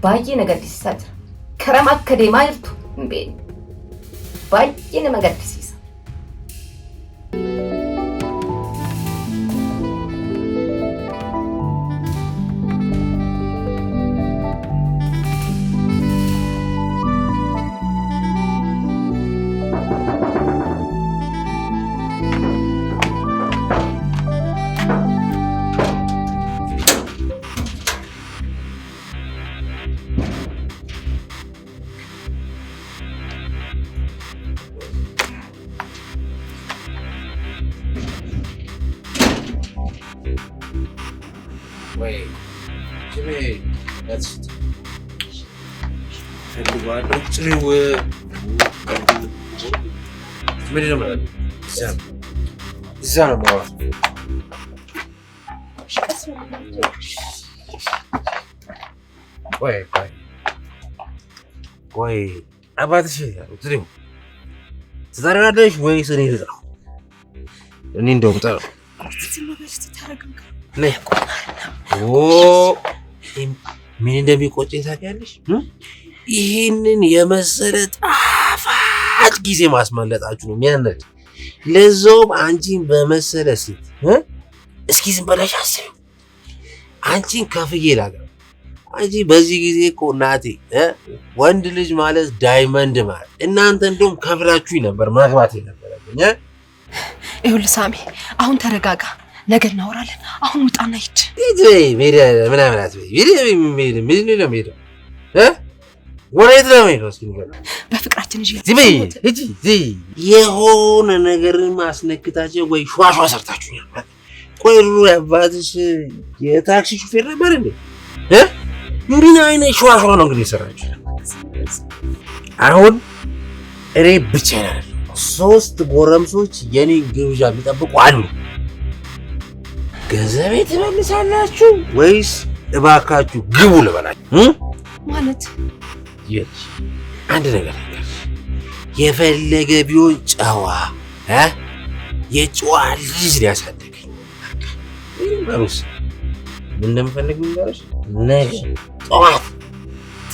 baay'ee na gaddisiisaa jira. Karam akka deemaa jirtu hin beekne. Baay'ee nama gaddisiisa. Wait, Jimmy, that's Wait, about the shit. So that is way so needed. And doctor. ምን እንደሚቆጨኝ ታውቂያለሽ? ይሄንን የመሰለ ጣፋጭ ጊዜ ማስመለጣችሁ ነው የሚያነድ። ለዛውም አንቺን በመሰለ ሴት እስኪ ዝም ብለሽ አስቢው። አንቺን ከፍዬ ላገባ። አንቺ በዚህ ጊዜ እኮ እናቴ ወንድ ልጅ ማለት ዳይመንድ ማለት እናንተ እንደውም ከፍላችሁኝ ነበር ማግባት የነበረብኝ። ይኸውልህ ሳሚ አሁን ተረጋጋ። ነገ እናወራለን። አሁን ውጣና ሂድ። ሜዳ ምናምን አትበይ። ምን ነው ሜዳ? ወዴት ነው ሜዳው? እስኪ ንገረኝ። በፍቅራችን የሆነ ነገርን ማስነክታቸው ወይ ሿሿ ሰርታችሁኛል። ቆይ አባትሽ የታክሲ ሹፌር ነበር እንዴ? ምን አይነት ሿሿ ነው እንግዲህ የሰራችሁ? አሁን እኔ ብቻዬን አይደለም 3 ጎረምሶች የኔን ግብዣ የሚጠብቁ አሉ። ገንዘቤ ትመልሳላችሁ ወይስ እባካችሁ ግቡ ልበላችሁ? ማለት አንድ ነገር የፈለገ ቢሆን ጨዋ የጨዋ ልጅ ሊያሳድገኝ ምን እንደምፈልግ ንገርሽ። ነገ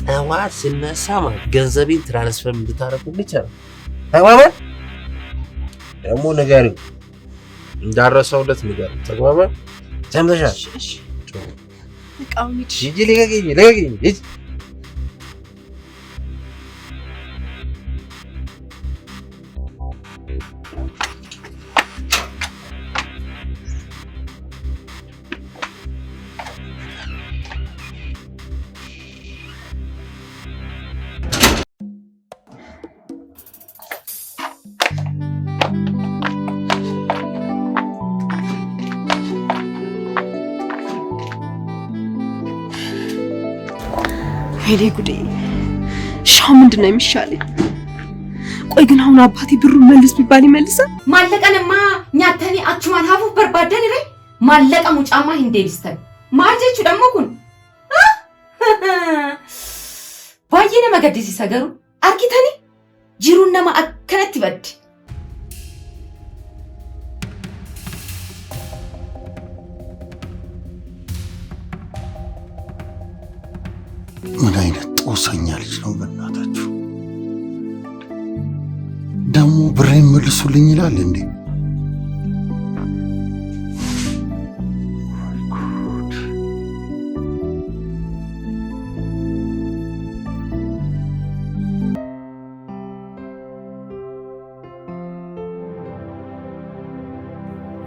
ጠዋት ስነሳ ገንዘቤን ትራንስፈር እንድታረጉልኝ ይቻላል። ተግባባን? ደግሞ ንገሪው እንዳረሰውለት ንገሪው። ተግባባን? ሰምተሻል? እሺ እቃውን ሂጂ ልቀቂኝ ሂጂ። ሄሌ ጉዴ! ሻው ምንድነው የሚሻለኝ? ቆይ ግን አሁን አባቴ ብሩን መልስ ቢባል ይመልሳል? ማለቀንማ ኛተኒ አቹማን ሀፉ በርባደን ይሬ ማለቀ ሙጫማ ሂንዴብስተን ማልጀቹ ደግሞ ኩን ባየነ መገዲሲ ሰገሩ አርጊተኒ ጅሩን ነማ አከነት ይበድ ምን አይነት ጦሰኛ ልጅ ነው በእናታችሁ! ደግሞ ብሬን መልሱልኝ ይላል እንዴ?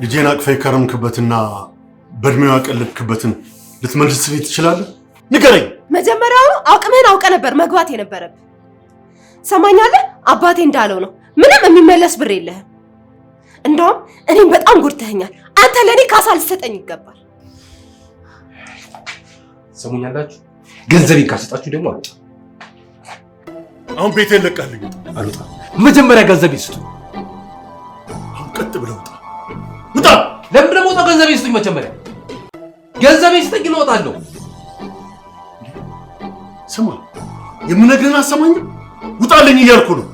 ልጄን አቅፈ የከረምክበትና በእድሜው ያቀለድክበትን ልትመልስልኝ ትችላለህ? ንገረኝ። መጀመሪያውኑ አቅምህን አውቀ ነበር መግባት የነበረብህ። ሰማኛለህ? አባቴ እንዳለው ነው። ምንም የሚመለስ ብር የለህም። እንደውም እኔም በጣም ጎድተኸኛል። አንተ ለኔ ካሳ ልትሰጠኝ ይገባል። ሰሙኛላችሁ? ገንዘቤን ካሰጣችሁ ደግሞ አልወጣም። አሁን ቤቴን ለቀህልኝ። አልወጣም። መጀመሪያ ገንዘቤን ስጡ። አሁን ቀጥ ብለህ ውጣ። ውጣ! ለምን ደግሞ ወጣ? ገንዘቤን ስጡኝ። መጀመሪያ ገንዘቤን ስጠኝ፣ እወጣለሁ። ስማ፣ የምነግርህን አሰማኝም? ውጣልኝ እያልኩ ነው።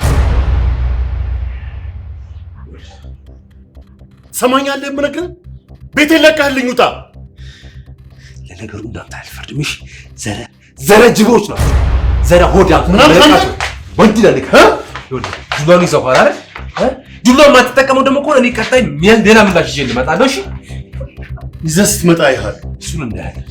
ሰማኛለህ? የምነግርህን ቤቴን ለቀህልኝ ውጣ። ለነገሩ እንዳንተ አልፈርድም። እሺ፣ ዘረ ጅቦች ናቸው። ዘረ ሆዳም ወንድ ነህ። ዱላውን ይዘዋል አይደል? ዱላውን የማትጠቀመው ደግሞ ከሆነ እኔ ቀጣይ ሌላ ምላሽ ይዤ ልመጣለሁ። እሺ፣ ይዘህ ስትመጣ ይሃል። እሱን እናያለን።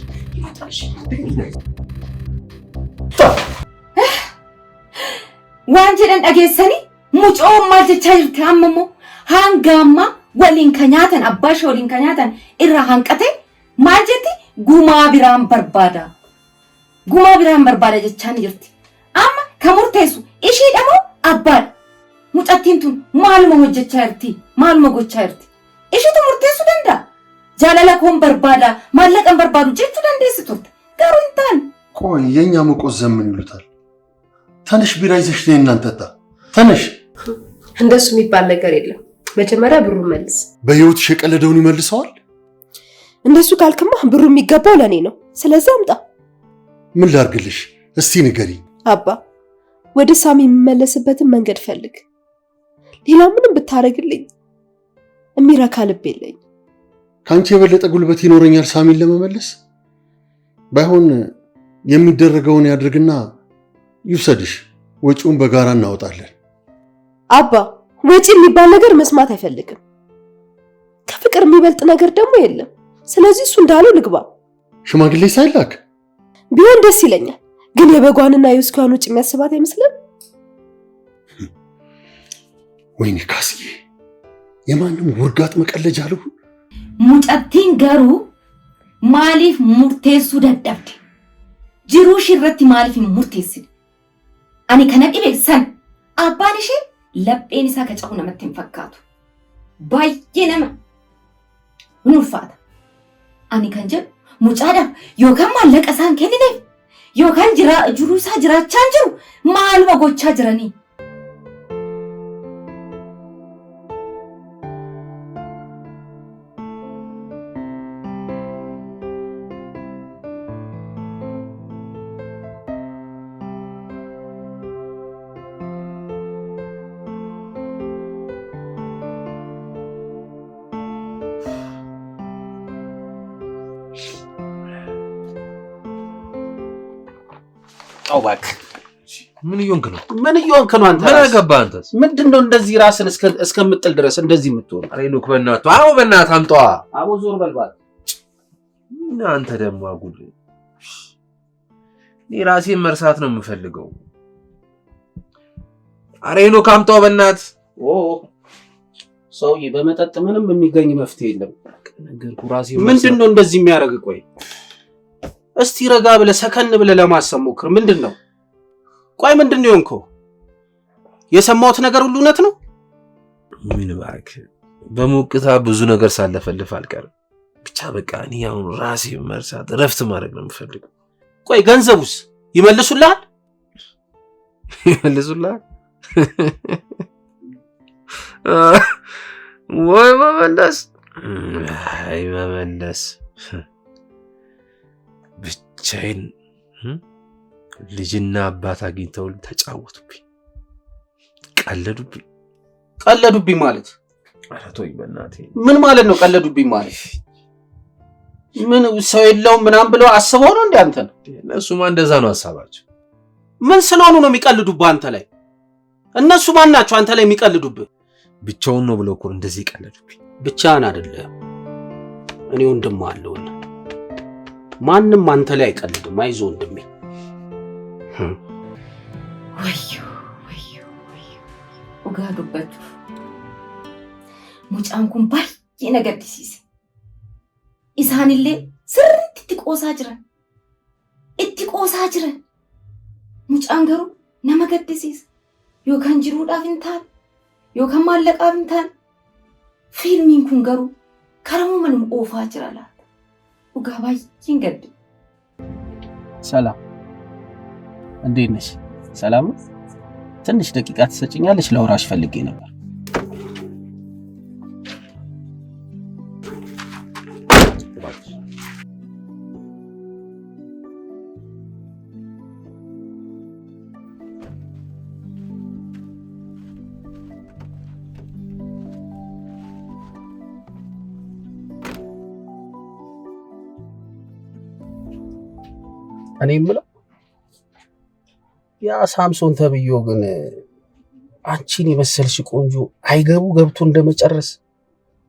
ዋንጀለን dhageessanii mucoo maal jechaa jirti ammoo hangaamma waliin ka nyaatan abbaa ishee waliin ka nyaatan irraa hanqate maal jetti gumaa biraan barbaada jechaan jirti. Amma ka murteessu ishiidha moo abbaadha? Mucattiin tun maaluma hojjechaa jirti? Maaluma gochaa jirti? Ishiitu murteessuu danda'a? Jaalala koon barbaada maallaqan barbaadu jechuu dandeessi turte garuu hin taane. ቆይ የኛ መቆዘም ምን ይሉታል? ተነሽ ቢራ ይዘሽ ነይ እናንተ ጣ ተነሽ። እንደሱ የሚባል ነገር የለም። መጀመሪያ ብሩን መልስ። በህይወትሽ የቀለደውን ይመልሰዋል? እንደሱ ካልክማ ብሩ የሚገባው ለኔ ነው። ስለዚህ አምጣ። ምን ላርግልሽ? እስቲ ንገሪ። አባ ወደ ሳሚ የሚመለስበትን መንገድ ፈልግ። ሌላ ምንም ብታረግልኝ የሚረካ ልብ የለኝ። ካንቺ የበለጠ ጉልበት ይኖረኛል ሳሚን ለመመለስ። ባይሆን የሚደረገውን ያድርግና ይውሰድሽ። ወጪውን በጋራ እናወጣለን። አባ ወጪ የሚባል ነገር መስማት አይፈልግም። ከፍቅር የሚበልጥ ነገር ደግሞ የለም። ስለዚህ እሱ እንዳለው ልግባ። ሽማግሌ ሳይላክ ቢሆን ደስ ይለኛል። ግን የበጓንና የውስኪዋን ውጭ የሚያስባት አይመስልም? ወይኔ ካስዬ፣ የማንም ውርጋጥ መቀለጃ አልሁ። ሙጨቲን ገሩ ማሊፍ ሙርቴሱ ደደብde jiru shirratti maaliif murteessin? Ani kana dhibe san abbaan ishee lapheen isaa kacahu namatti hin fakkaatu. Baay'ee nama ulfaata. Ani kan jedhu mucaadhaaf yookaan maallaqa isaan kennineef yookaan jiruu isaa jiraachaa jiru maaluma gochaa jiranii? አውባክ ምን እየሆንክ ነው? ምን እየሆንክ ነው አንተ? ምን አገባህ አንተስ? ምንድነው እንደዚህ ራስን እስከምጥል ድረስ እንደዚህ የምትሆን? አሬ ሉክ በእናትህ አዎ፣ በእናትህ አምጣዋ። አቦ ዞር በልባት። እናንተ ደግሞ አጉል እኔ ራሴን መርሳት ነው የምፈልገው። አሬኖ ካምጣው በእናት ሰውዬ በመጠጥ ምንም የሚገኝ መፍትሄ የለም። ነገር ኩራሴ ምንድነው እንደዚህ የሚያደርግ? ቆይ እስቲ ረጋ ብለህ ሰከን ብለህ ለማሰብ ሞክር። ምንድነው? ቆይ ምንድነው የሆንከው? የሰማሁት ነገር ሁሉ እውነት ነው? ምን ባክ በሞቅታ ብዙ ነገር ሳለፈልፍ አልቀርም። ብቻ በቃ እኔ አሁን ራሴን መርሳት ረፍት ማድረግ ነው የምፈልገው። ቆይ ገንዘቡስ ይመልሱልሃል? ይመልሱልሃል? ወይ መመለስ አይ መመለስ ብቻዬን ልጅና አባት አግኝተው ተጫወቱብኝ፣ ቀለዱብኝ። ቀለዱብኝ ማለት ኧረ ተወኝ በእናትህ። ምን ማለት ነው ቀለዱብኝ ማለት? ምን ሰው የለውም ምናምን ብለው አስበው ነው እንዴ አንተን? እነሱማ እንደዛ ነው ሐሳባቸው። ምን ስለሆኑ ነው የሚቀልዱብህ አንተ ላይ? እነሱ ማን ናቸው አንተ ላይ የሚቀልዱብህ? ብቻውን ነው ብለው እኮ እንደዚህ ቀለዱብኝ። ብቻህን አይደለም እኔ ወንድም አለውና ማንም አንተ ላይ አይቀልድም። አይዞህ ወንድሜ። ወዮ ኡጋ ዱበቱ ሙጫን ኩን ባየ ነገድሲስ ኢሳንሌ ስርት itti qoosaa jiran mucaan garuu nama gaddisiisa yookaan jiruudhaaf hin taane yookaan maallaqaaf hin taane fiilmiin kun garuu karamuu manum oofaa jira laata dhugaa baay'een gaddi. ሰላም እንዴት ነሽ? ሰላም ነው? ትንሽ ደቂቃ ትሰጪኛለሽ? ላውራሽ ፈልጌ ነበር። እኔ የምለው ያ ሳምሶን ተብዮ ግን አንቺን የመሰልሽ ቆንጆ አይገቡ ገብቶ እንደመጨረስ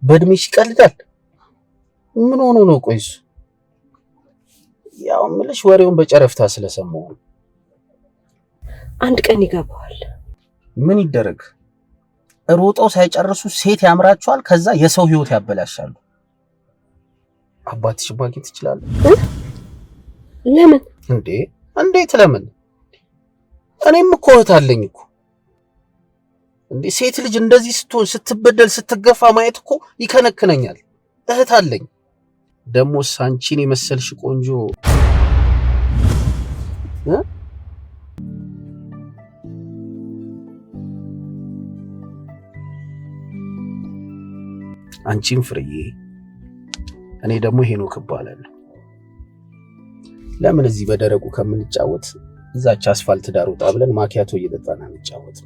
በእድሜሽ ይቀልዳል። ምን ሆኖ ነው? ቆይስ ያው ምልሽ ወሬውን በጨረፍታ ስለሰማው አንድ ቀን ይገባዋል። ምን ይደረግ? ሮጠው ሳይጨርሱ ሴት ያምራቸዋል፣ ከዛ የሰው ህይወት ያበላሻሉ። አባትሽ ማግኘት ይችላል? ለምን እንዴ? እንዴት ለምን? እኔም እኮ እህት አለኝ እኮ። እንዴ ሴት ልጅ እንደዚህ ስትሆን ስትበደል ስትገፋ ማየት እኮ ይከነክነኛል። እህት አለኝ። ደሞስ አንቺን የመሰልሽ ቆንጆ አንቺን ፍርዬ፣ እኔ ደግሞ ሄኖክ እባላለሁ። ለምን እዚህ በደረቁ ከምንጫወት እዛች አስፋልት ዳር ወጣ ብለን ማኪያቶ እየጠጣን እንጫወት?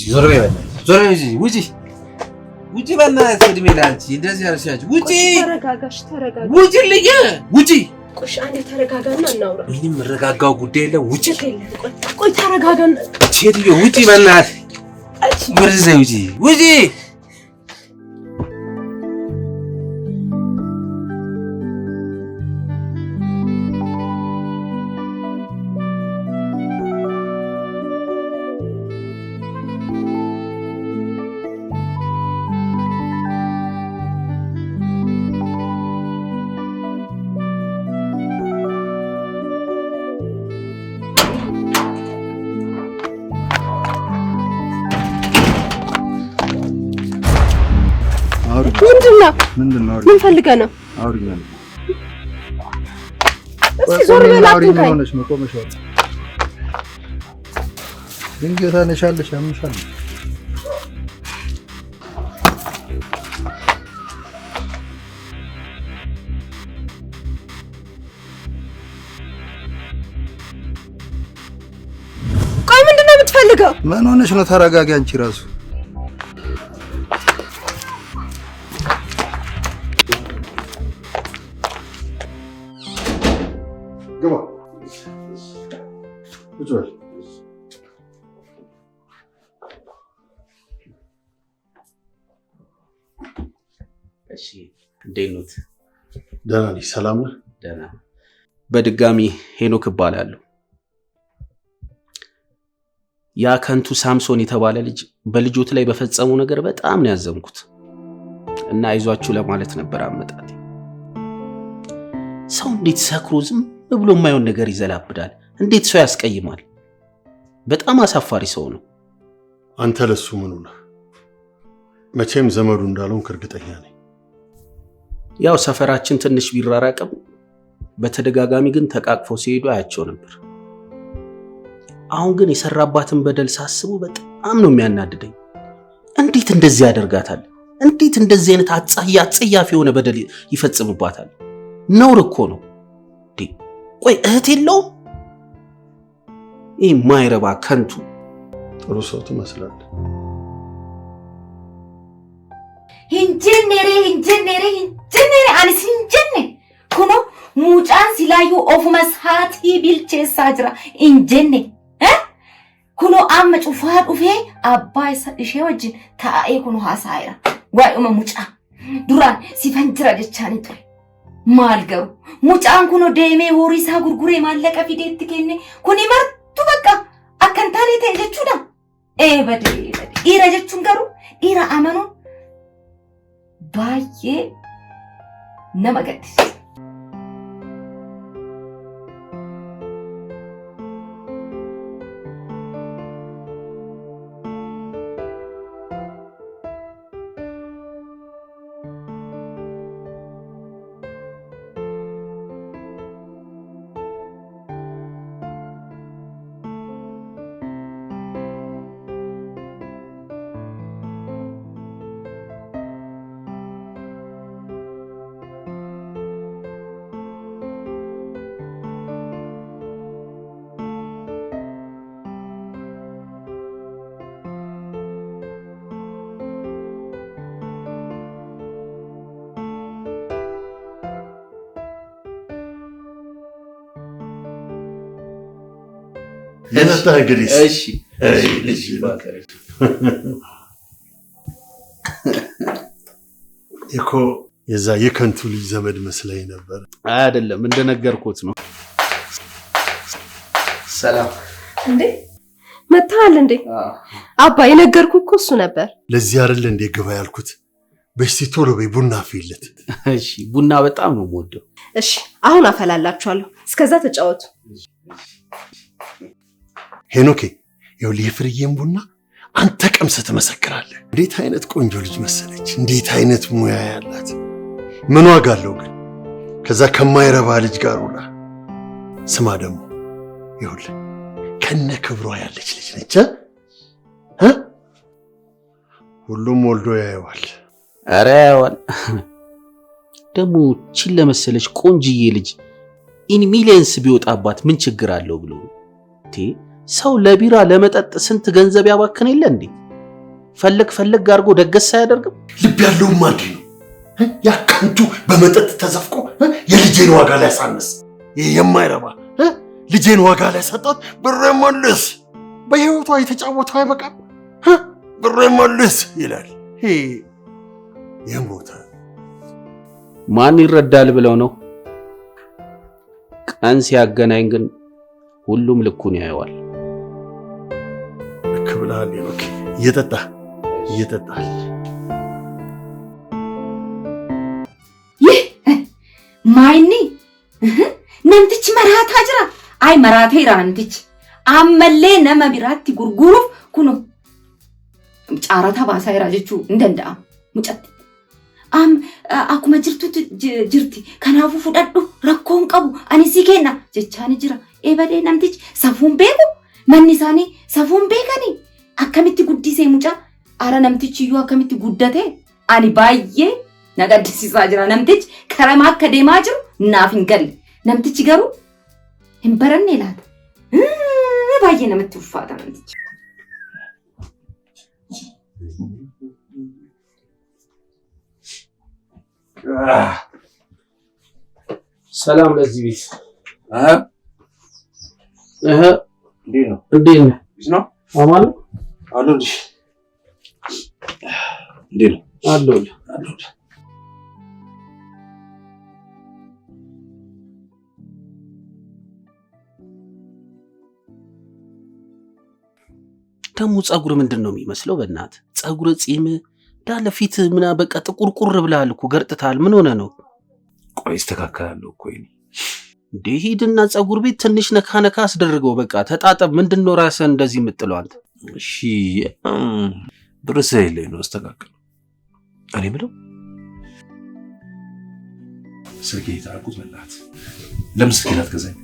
ዞር በይ በእናትሽ፣ ውጪ በእናትሽ። እድሜ ለአንቺ እንደዚህ ያልሻች ውጪ። ተረጋጋሽ፣ ተረጋጋ። ውጪ ልዬ ውጪ። ቆይ አንዴ ተረጋጋና እናውራ። ምንም መረጋጋው ጉዳይ የለም። ውጪ። ቆይ ተረጋጋና። ሴትዮ ውጪ በእናትሽ፣ ወደዛ ውጪ። ምንድነው? ምን ፈልገህ ነው? አውሪኝ። እስኪ ዞር በል አትንካኝ። ሆነሽ መቆመሽ ወጥ ድንገት አነሻለሽ ያምሻል። ቆይ ምንድነው የምትፈልገው? ምን ሆነሽ ነው? ተረጋጊ አንቺ ራሱ። ግባ ቁጭ በል። እሺ እንዴት ነው? ደህና ነኝ። ሰላም ነህ? ደህና። በድጋሚ ሄኖክ እባላለሁ። ያ ከንቱ ሳምሶን የተባለ ልጅ በልጆት ላይ በፈጸመው ነገር በጣም ነው ያዘንኩት እና አይዟችሁ ለማለት ነበር አመጣጤ። ሰው እንዴት ሰክሮ ዝም ብሎ የማይሆን ነገር ይዘላብዳል? እንዴት ሰው ያስቀይማል? በጣም አሳፋሪ ሰው ነው። አንተ ለሱ ምኑ ነህ? መቼም ዘመዱ እንዳልሆንክ እርግጠኛ ነኝ። ያው ሰፈራችን ትንሽ ቢራራቅም በተደጋጋሚ ግን ተቃቅፈው ሲሄዱ አያቸው ነበር። አሁን ግን የሰራባትን በደል ሳስቡ በጣም ነው የሚያናድደኝ። እንዴት እንደዚህ ያደርጋታል? እንዴት እንደዚህ አይነት አጸያፊ የሆነ በደል ይፈጽምባታል? ነውር እኮ ነው። ቆይ እህት የለውም? ይህ ማይረባ ከንቱ። ጥሩ ሰው ትመስላለህ። hinjennere anis hinjenne kuno mucaan silayu ofumas haati bilcheessaa jira hinjenne kuno amma cufaa dhufee abbaa ishee wajjin taa'ee kuno haasaa'eera waa'uma mucaa duraan sifan jira jechaanii ture maal garuu mucaan kuno deemee horii isaa gurguree maallaqa fideetti kenne kuni martu bakka akka hin taane ta'e jechuudha. Badee dhiira jechuun garuu dhiira amanuun baay'ee nama gaddisiisa. የነታ እንግዲህ እሺ እሺ ባከረ እኮ የዛ የከንቱ ልጅ ዘመድ መስለኝ ነበር። አይደለም እንደነገርኩት ነው። ሰላም እንዴ መታል እንዴ? አባ የነገርኩህ እኮ እሱ ነበር። ለዚህ አይደል እንዴ ግባ ያልኩት? በስቲ ቶሎ በይ ቡና አፍይለት። እሺ ቡና በጣም ነው የምወደው። እሺ አሁን አፈላላችኋለሁ። እስከዛ ተጫወቱ። ሄኖኬ ይኸውልህ የፍርዬን ቡና አንተ ቀምሰህ ትመሰክራለህ። እንዴት አይነት ቆንጆ ልጅ መሰለች! እንዴት አይነት ሙያ ያላት! ምን ዋጋ አለው ግን ከዛ ከማይረባ ልጅ ጋር ውላ። ስማ ደግሞ ይኸውልህ ከነ ክብሯ ያለች ልጅ ነች። ሁሉም ወልዶ ያየዋል። ኧረ ያየዋል። ደግሞ ቺን ለመሰለች ቆንጅዬ ልጅ ኢን ሚሊየንስ ቢወጣባት ምን ችግር አለው ብሎ ሰው ለቢራ ለመጠጥ ስንት ገንዘብ ያባክን የለ እንዴ? ፈለግ አድርጎ ደገስ አያደርግም? ልብ ያለው ማንዲ ነው ያ ከንቱ በመጠጥ ተዘፍቆ የልጄን ዋጋ ላይ ያሳነስ። ይሄ የማይረባ ልጄን ዋጋ ላይ ሰጣት። ብሬ መልስ። በህይወቷ የተጫወተው አይበቃም? ብሬ መልስ ይላል። ይሄ የሞተ ማን ይረዳል ብለው ነው? ቀን ሲያገናኝ ግን ሁሉም ልኩን ያየዋል። ልክ ብለሃል ሄኖክ። እየጠጣ ይህ ማይኒ ነምትች መራታ ጅራ አይ መራቴ ራንትች አመሌ ነመ ቢራቲ ጉርጉሩፍ ኩኑ ጫራታ ባሳይራ ጀቹ እንደንዳ ሙጨት akkuma jirtutu jirti. Kanaafuu fudhadhu rakkoon qabu ani si kenna jechaan jira. Eebadee namtichi safuun beeku manni isaanii safuun beekanii akkamitti guddisee mucaa ara namtichi iyyuu akkamitti guddate ani baay'ee na gaddisiisaa jira. Namtichi karama akka deemaa jiru naaf hin galle. Namtichi garuu hin baranne laata. Baay'ee namatti ulfaata namtichi. ሰላም ለዚህ ቤት እንዴት ነው? እንዴት ነው? ነው አማን አሉልሽ። እንዴት ነው? አሉልሽ። ደሞ ጸጉር ምንድን ነው የሚመስለው? በእናት ጸጉር ጺም ዳለ ፊት ምና በቃ ጥቁርቁር ብላል እኮ ገርጥታል። ምን ሆነ ነው? ቆይ እስተካከላለሁ እኮ ይሄ እንዴ ሂድና ጸጉር ቤት ትንሽ ነካ ነካ አስደርገው። በቃ ተጣጣብ። ምንድነው ራስህ እንደዚህ የምጥለው አንተ? እሺ ብር ስለሌለኝ ነው እስተካከል። እኔ ምለው ስልኬ ታርቁት በላት። ለምን ስልኬን አትገዛኝ?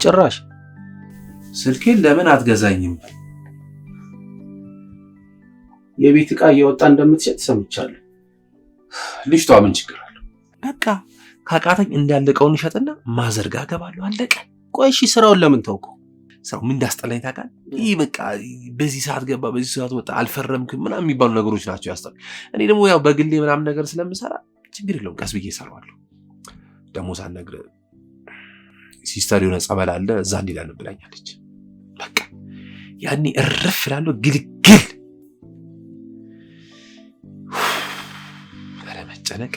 ጭራሽ ስልኬን ለምን አትገዛኝም? የቤት ዕቃ እየወጣ እንደምትሸጥ ሰምቻለሁ። ልጅቷ ምን ችግር አለው? በቃ ካቃተኝ እንዳለቀውን ይሸጥና ማዘርጋ ገባለሁ። አለቀ። ቆይ እሺ ስራውን ለምን ተውከው? ስራው ምን እንዳስጠላኝ ታውቃለህ? ይህ በቃ በዚህ ሰዓት ገባ በዚህ ሰዓት ወጣ አልፈረምክም ምናምን የሚባሉ ነገሮች ናቸው ያስጠሉ። እኔ ደግሞ ያው በግሌ ምናምን ነገር ስለምሰራ ችግር የለውም ቀስ ብዬ እሰራዋለሁ። ደግሞ ሳትነግረህ ሲስተር የሆነ ጸበል አለ እዛ እንዲላን ብላኛለች። በቃ ያኔ እርፍ እላለሁ ግልግል መጨነቅ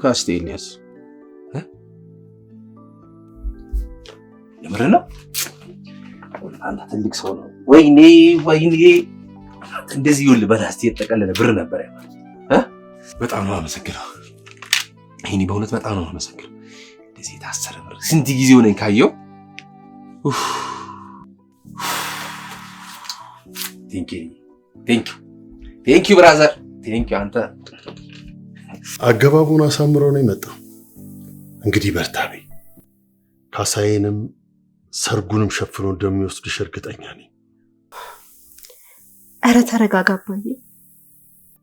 ካስቴኒያስ የምር ነው። አንተ ትልቅ ሰው ነው። ወይኔ እንደዚህ ይሁን በላስቲ የተጠቀለለ ብር ነበር ያለው። በጣም ነው አመሰግነው። ይሄኔ በእውነት በጣም ነው አመሰግነው። እንደዚህ የታሰረ ብር ስንት ጊዜው ነኝ ካየው። ቴንክ ዩ ብራዘር ቴንክ ዩ። አንተ አገባቡን አሳምረው ነው የመጣው። እንግዲህ በርታቤ ካሳዬንም ሰርጉንም ሸፍኖ እንደሚወስድሽ እርግጠኛ ነኝ። ኧረ ተረጋጋ አባዬ።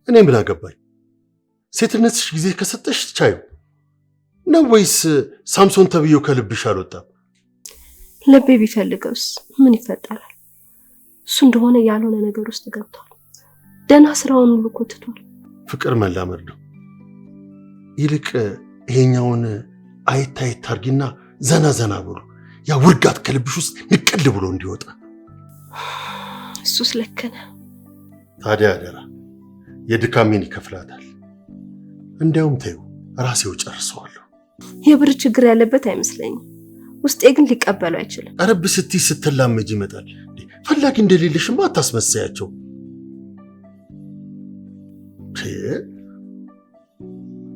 እኔ ምን አገባኝ? ሴትነትሽ ጊዜ ከሰጠሽ ቻዩ ነው ወይስ ሳምሶን ተብዮ ከልብሽ አልወጣም? ልቤ ቢፈልገውስ ምን ይፈጠራል? እሱ እንደሆነ ያልሆነ ነገር ውስጥ ገብቷል። ደህና ስራውን ሁሉ ኮትቷል። ፍቅር መላመድ ነው። ይልቅ ይሄኛውን አይታየት አርጊና ዘና ዘና ብሎ ያ ውርጋት ከልብሽ ውስጥ ንቅል ብሎ እንዲወጣ። እሱስ ልክ ነህ። ታዲያ አደራ የድካሜን ይከፍላታል። እንዲያውም ተይው ራሴው ጨርሰዋለሁ። የብር ችግር ያለበት አይመስለኝም። ውስጤ ግን ሊቀበለው አይችልም። አረብ ስትይ ስትላመጅ ይመጣል። ፈላጊ እንደሌለሽማ አታስመሳያቸው።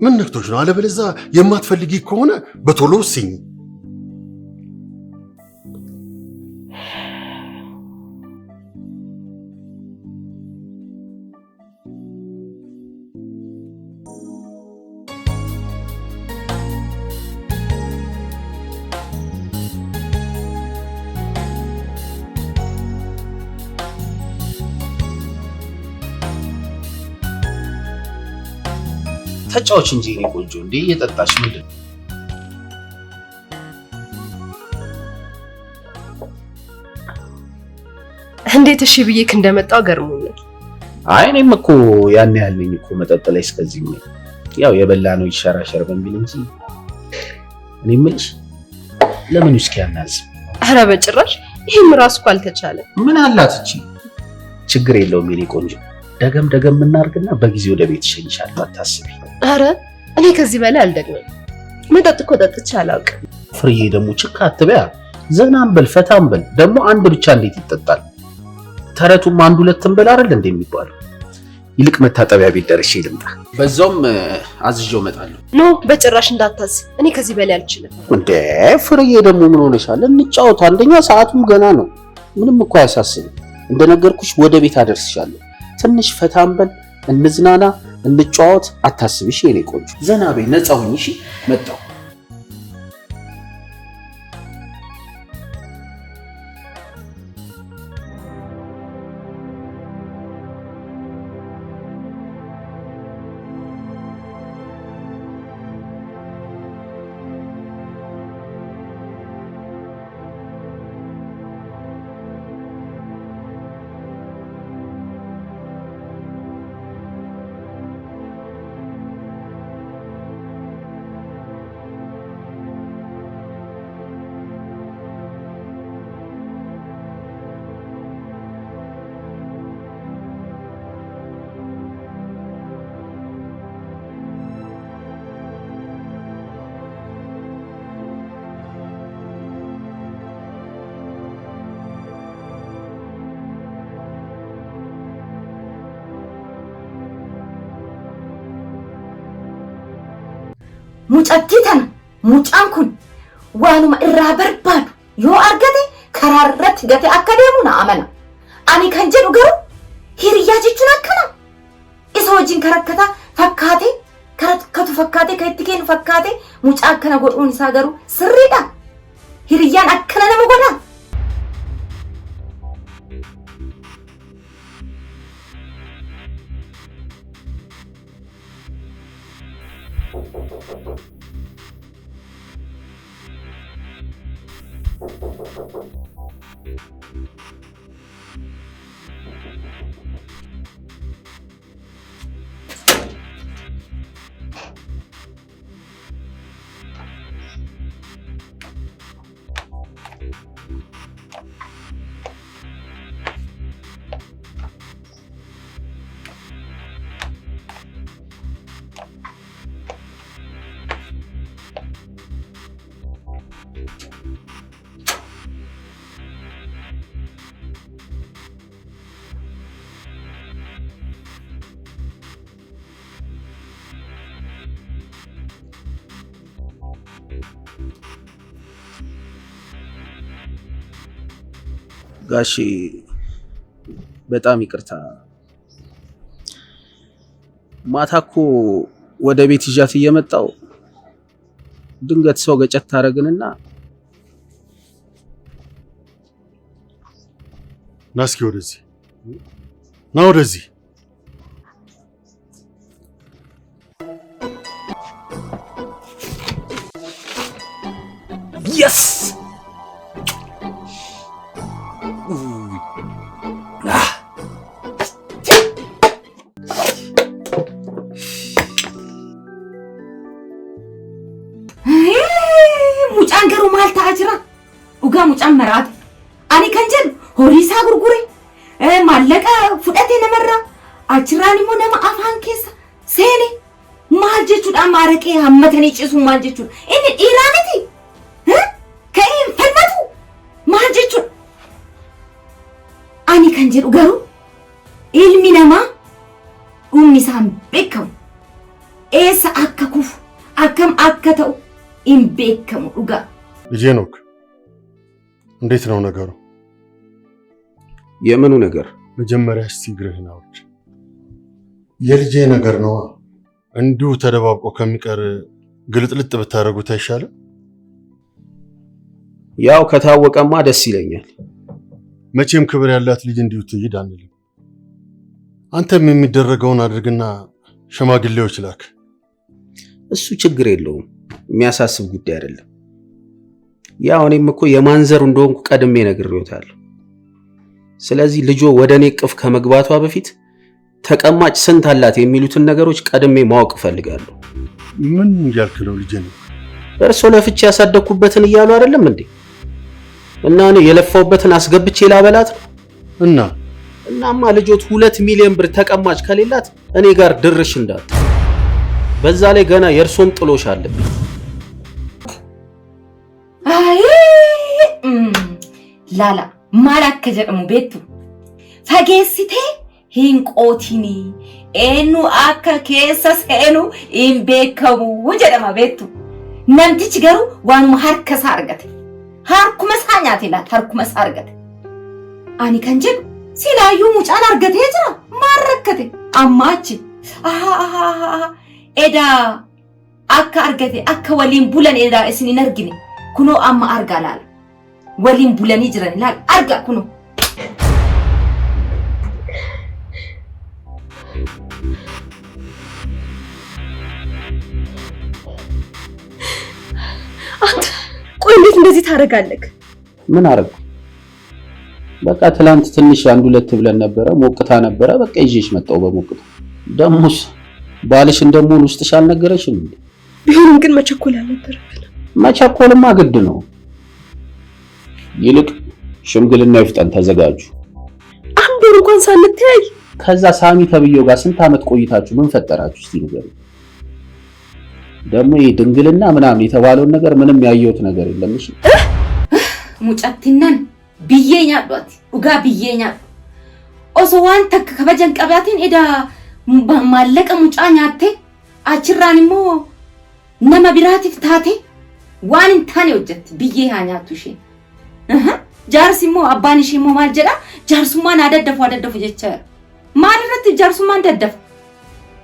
ምን ነክቶሽ ነው? አለበለዚያ የማትፈልጊ ከሆነ በቶሎ ወስኝ። ተጫዎች እንጂ እኔ ቆንጆ እንዴ እየጠጣሽ ምንድን ነው? እንዴት እሺ ብዬክ እንደመጣው ገርሞኛል። አይ እኔም እኮ ያን ያህል ነኝ እኮ መጠጥ ላይ እስከዚህ ነው። ያው የበላ ነው ይሸራሸር በሚል እንጂ እኔ የምልሽ ለምን ውስኪ ያናዝ? ኧረ በጭራሽ ይሄም ራስ እኮ አልተቻለ። ምን አላት እቺ? ችግር የለውም የኔ ቆንጆ። ደገም እናርግና በጊዜ ወደ ቤት እሸኝሻለሁ፣ አታስቢ። ኧረ እኔ ከዚህ በላይ አልደግምም። መጠጥ እኮ ጠጥቼ አላውቅም። ፍርዬ ደግሞ ችካ አትበያ። ዘናም በል ፈታም በል። ደግሞ አንድ ብቻ እንዴት ይጠጣል? ተረቱም አንድ ሁለትም በል አይደል እንደሚባለው። ይልቅ መታጠቢያ ቤት ደርሼ ልምጣ። በዛውም አዝዤው እመጣለሁ። ኖ በጭራሽ እንዳታዝ። እኔ ከዚህ በላይ አልችልም። እንዴ ፍርዬ ደግሞ ምን ሆነሻል? እንጫወት። አንደኛ ሰዓቱም ገና ነው። ምንም እኮ አያሳስብም። እንደነገርኩሽ ወደ ቤት አደርስሻለሁ። ትንሽ ፈታም በል፣ እንዝናና፣ እንጫወት። አታስብሽ የኔ ቆንጆ። ዘና በይ፣ ነፃ ሁኚ። እሺ መጣሁ። mucatti tana mucaan kun waanuma irraa barbaadu yoo argate karaa irratti gate akka deemu na amana. Ani kan jedhu garuu hiriyaa jechuun akkana isa wajjin karakkata fakkaate karakkatu fakkaate kan itti kennu fakkaate mucaa akkana godhuun isaa garuu sirriidha. Hiriyaan akkana nama godha. ጋሺ በጣም ይቅርታ። ማታ እኮ ወደ ቤት ይዣት እየመጣው ድንገት ሰው ገጨት ታረግንና ናስኪ ወደዚህ ና ወደዚህ yes mucaan garuu maal ta'aa jira? Dhugaa mucaan maraate. Ani kan jedhu horii isaa gurgure maallaqa fudhate namarraa achirraan immoo nama afaan keessa seene maal jechuudha? Maaraqee hammatanii ciisuun maal jechuudha? Inni dhiiraa miti? Ka'ee hin falmatu maal jechuudha? Ani kan jedhu garuu ilmi namaa dhumni isaa hin beekamu. Eessa akka kufu akkam akka ta'u hin beekamu dhugaa. ልጄ ኖክ እንዴት ነው ነገሩ? የምኑ ነገር? መጀመሪያ እስቲ እግርህን አውርድ። የልጄ ነገር ነው። እንዲሁ ተደባብቆ ከሚቀር ግልጥልጥ ብታረጉት አይሻልም? ያው ከታወቀማ ደስ ይለኛል። መቼም ክብር ያላት ልጅ እንዲሁ ትይድ አንልም። አንተም የሚደረገውን አድርግና ሽማግሌዎች ላክ። እሱ ችግር የለውም፣ የሚያሳስብ ጉዳይ አይደለም። ያው እኔም እኮ የማንዘር እንደሆንኩ ቀድሜ ነግሬዎታለሁ። ስለዚህ ልጆ ወደኔ ቅፍ ከመግባቷ በፊት ተቀማጭ ስንት አላት የሚሉትን ነገሮች ቀድሜ ማወቅ ፈልጋለሁ። ምን እያልክ ነው ልጄ ነው? እርሶ ለፍቼ ያሳደኩበትን እያሉ አይደለም እንዴ? እና እኔ የለፋውበትን አስገብቼ ላበላት ነው። እናማ ልጆት 2 ሚሊዮን ብር ተቀማጭ ከሌላት እኔ ጋር ድርሽ እንዳት። በዛ ላይ ገና የእርሶም ጥሎሽ አለብኝ። አይ ላላ ማላከ ጀደሙ ቤቱ ፈጌሲቴ hin qootini eenyu akka keessa seenu hin beekamu jedhama beektu. Namtichi garuu waanuma harka isaa argate. Harkuma isaa nyaate laata harkuma isaa argate. Ani kan jedhu silaayyuu mucaan argatee jira maal rakkate amma achi. Edaa akka argate akka waliin bulan edaa isin hin argine kunoo amma argaa laala. Waliin bulanii jiran laala argaa kunoo. አንተ ቆይ እንዴት እንደዚህ ታረጋለህ? ምን አረግ? በቃ ትላንት ትንሽ አንድ ሁለት ብለን ነበረ ሞቅታ ነበረ በቃ ይዤሽ መጣው በሞቅታ። ደሞስ ባልሽ እንደሞን ውስጥሽ አልነገረሽም እንዴ? ቢሆንም ግን መቸኮል አልነበረብንም። መቸኮልማ ግድ ነው። ይልቅ ሽምግልና ይፍጠን ተዘጋጁ። አንድ ወር እንኳን ሳንተያይ ከዛ ሳሚ ተብየው ጋር ስንት አመት ቆይታችሁ ምን ፈጠራችሁ እስቲ ንገሩ። ደግሞ ድንግልና ምናምን የተባለውን ነገር ምንም ያየሁት ነገር የለም። እሺ ሙጫቲናን ቢየኛዷት ኡጋ ቢየኛ ኦሶዋን ተከበጀን ቀባቲን ኤዳ ማለቀ ሙጫኛቴ አችራንሞ ነማ ቢራቲፍ ታቴ ዋን እንታኔ ወጀት ቢየሃኛቱሽ ጃርሲሞ አባንሽሞ ማልጀዳ ጃርሱማን አደደፉ ጀቸ ማንረት ጃርሱማን ደደፉ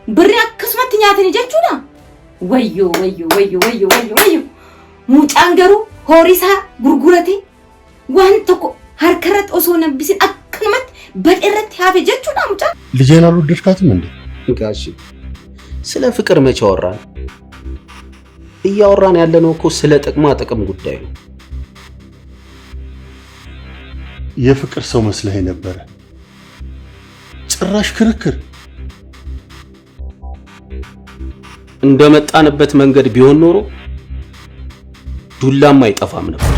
ብሪ አክስመትኛተን ጀቹና ወዮ ሙጫንገሩ ሆሪሳ ጉርጉረቴ ዋንተኮ ሀርከረት ኦሶነ ቢስ አክመት በደረት ያፈ ጀቹና ሙጫ ልጄን አልወደድካትም እንዴ? ጋሺ ስለ ፍቅር መቼ አወራን? እያወራን ያለነው እኮ ስለ ጥቅም ጉዳይ ነው። የፍቅር ሰው መስለህ ነበር። ጭራሽ ክርክር። እንደመጣንበት መንገድ ቢሆን ኖሮ ዱላም አይጠፋም ነበር።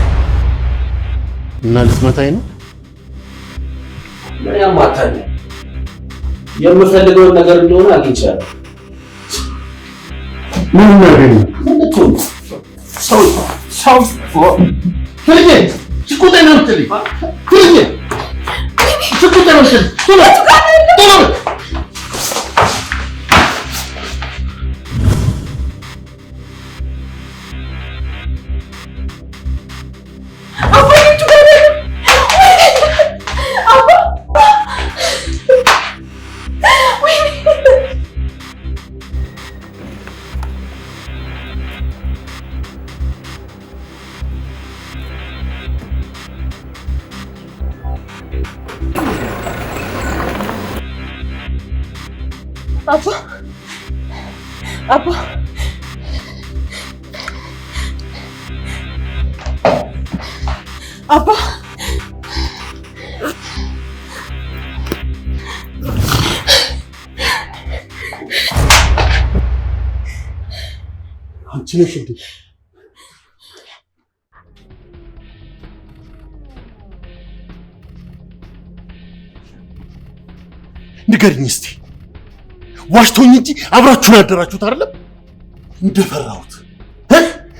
እና ልትመታኝ ነው? ምን ያማታኝ? የምፈልገውን ነገር እንደሆነ አግኝቻለሁ። ምን ነገር ነው? ሰው ፍልጌ ስቁጤ ነው ትልኝ ፍልጌ ስቁጤ ነው ትልኝ ቶሎ አባ አንቺ ነሽ እንዴ? ንገሪኝ እስቲ ዋሽቶኝ እንጂ አብራችሁን ያደራችሁት አይደለም?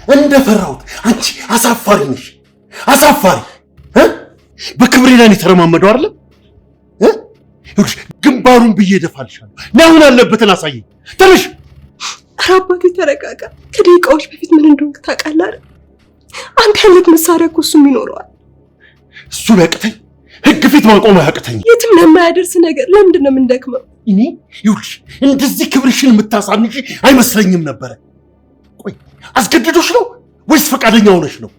እንደፈራሁት አንቺ አሳፋሪ ነሽ። አሳፋሪ በክብሬ ላይ የተረማመደው አይደለም? ግንባሩን ብዬ እደፋልሻለሁ። ለምን ያለበትን አሳየኝ። ተነሽ። ኧረ አባቴ ተረጋጋ። ከደቂቃዎች በፊት ምን እንደሆንክ ታውቃለህ አይደል? አንተ ያለት መሳሪያ እኮ እሱም ይኖረዋል። እሱ ቢያቅተኝ ህግ ፊት ማቆም አያቅተኝ። የትም ለማያደርስ ነገር ለምንድን ነው የምንደክመው? እኔ ይኸውልሽ እንደዚህ ክብርሽን የምታሳንሺ አይመስለኝም ነበረ። ቆይ አስገድዶሽ ነው ወይስ ፈቃደኛ ሆነሽ ነው?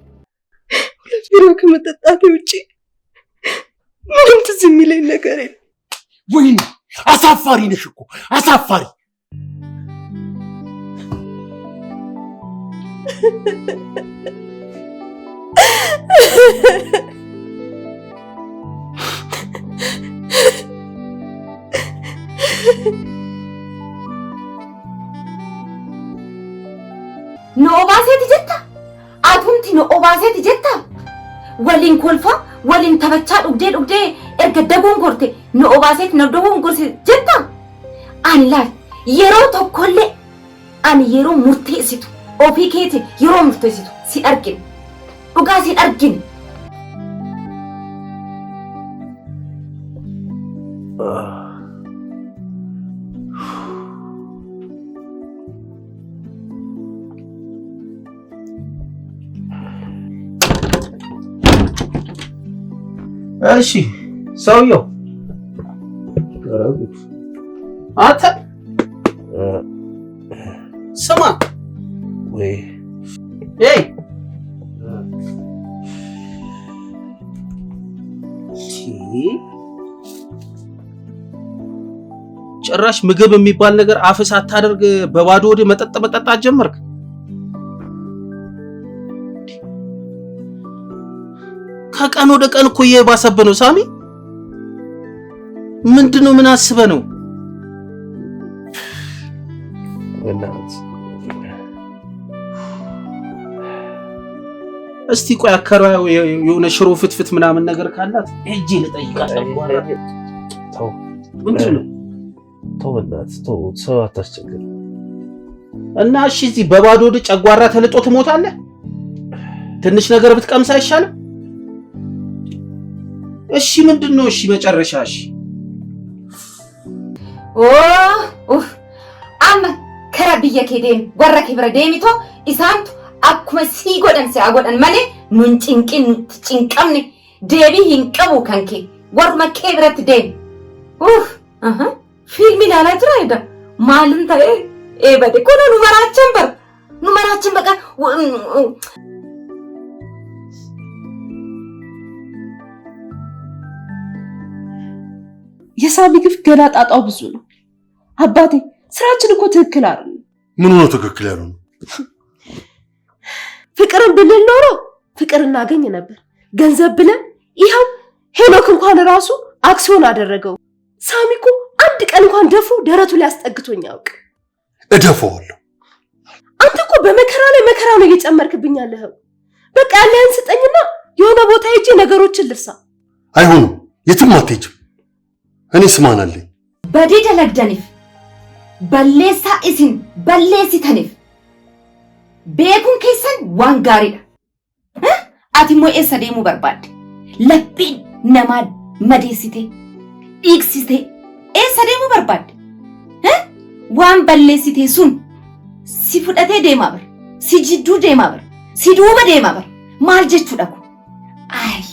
ሁለት ቢራ ከመጠጣቴ ውጪ ምንም ትዝ የሚለኝ ነገር የለም። ወይኔ አሳፋሪ ነሽ እኮ አሳፋሪ። ኖባሴት ጀታ አቱንቲ ኖባሴት ጀታ ወሊን ኮልፋ ወሊን ተበቻ ዱግዴ ኤርገደጎን ጎርቴ ኖባሴት ነዶጎን ጎርሴ ጀታ አንላል የሮ ተኮሌ አን የሮ ሙርቴሲቱ ኦፒኬቲ የሮ ሙርቴሲቱ ሲአርጊን ዱጋ ሲአርጊን እሺ ሰውየው አንተ ስማ ወይ ኤይ ጭራሽ ምግብ የሚባል ነገር አፍስ አታደርግ በባዶ ወደ መጠጣት ጀመርክ። ከቀን ወደ ቀን እኮ እየባሰበ ነው ሳሚ። ምንድነው? ምን አስበህ ነው? እስቲ ቆይ አከራዩ የሆነ ሽሮ ፍትፍት ምናምን ነገር ካላት ሄጄ ልጠይቃት። ተው ምንድነው? ተው በእናትህ ተው፣ ሰው አታስቸግር። እና እሺ እዚህ በባዶ ወደ ጨጓራ ተልጦ ትሞታለህ? ትንሽ ነገር ብትቀምስ አይሻልም? እሺ ምንድነው? እሺ መጨረሻ እሺ አመ ከረብየ ከዴን ወረከ ብረ ዴሚቶ ኢሳንቱ አኩመ ሲጎደን ሲያጎደን ማለ ኑን ጭንቀምኒ ዴቢ ሂንቀቡ ከንኬ ወርመ ከብረት ዴም ፊልም ላላ ትራይዳ ማልን ታይ ኤበደ ኮነ ኑመራችን በቃ የሳሚ ግፍ ገና ጣጣው ብዙ ነው። አባቴ ስራችን እኮ ትክክል አይደለም። ምን ነው ትክክል ያለው? ፍቅርን ብንል ኖሮ ፍቅር እናገኝ ነበር። ገንዘብ ብለን ይኸው ሄኖክ እንኳን ራሱ አክሲዮን አደረገው። ሳሚ እኮ አንድ ቀን እንኳን ደፍሮ ደረቱ ላይ አስጠግቶኝ ያውቅ። እደፈዋለሁ። አንተ እኮ በመከራ ላይ መከራ ነው እየጨመርክብኝ ያለኸው። በቃ ያለህን ስጠኝና የሆነ ቦታ ሄጄ ነገሮችን ልርሳ። አይሆንም፣ የትም አትሄጂም። እኔ ስማን አለኝ። በዲደ ለግደኒፍ በሌሳ ኢሲን በሌሲተኒፍ ቤኩን ከሰን ዋንጋሪዳ አቲሞ ኤሰ ደሙ በርባድ ለቢን ነማ መዴሲቴ ኢክሲቴ ኤሰ ደሙ በርባድ ዋን በሌሲቴ ሱን ሲፉደቴ ደማበር ሲጅዱ ደማበር ሲዱበ ደማበር ማልጀቹ ደኩ አይ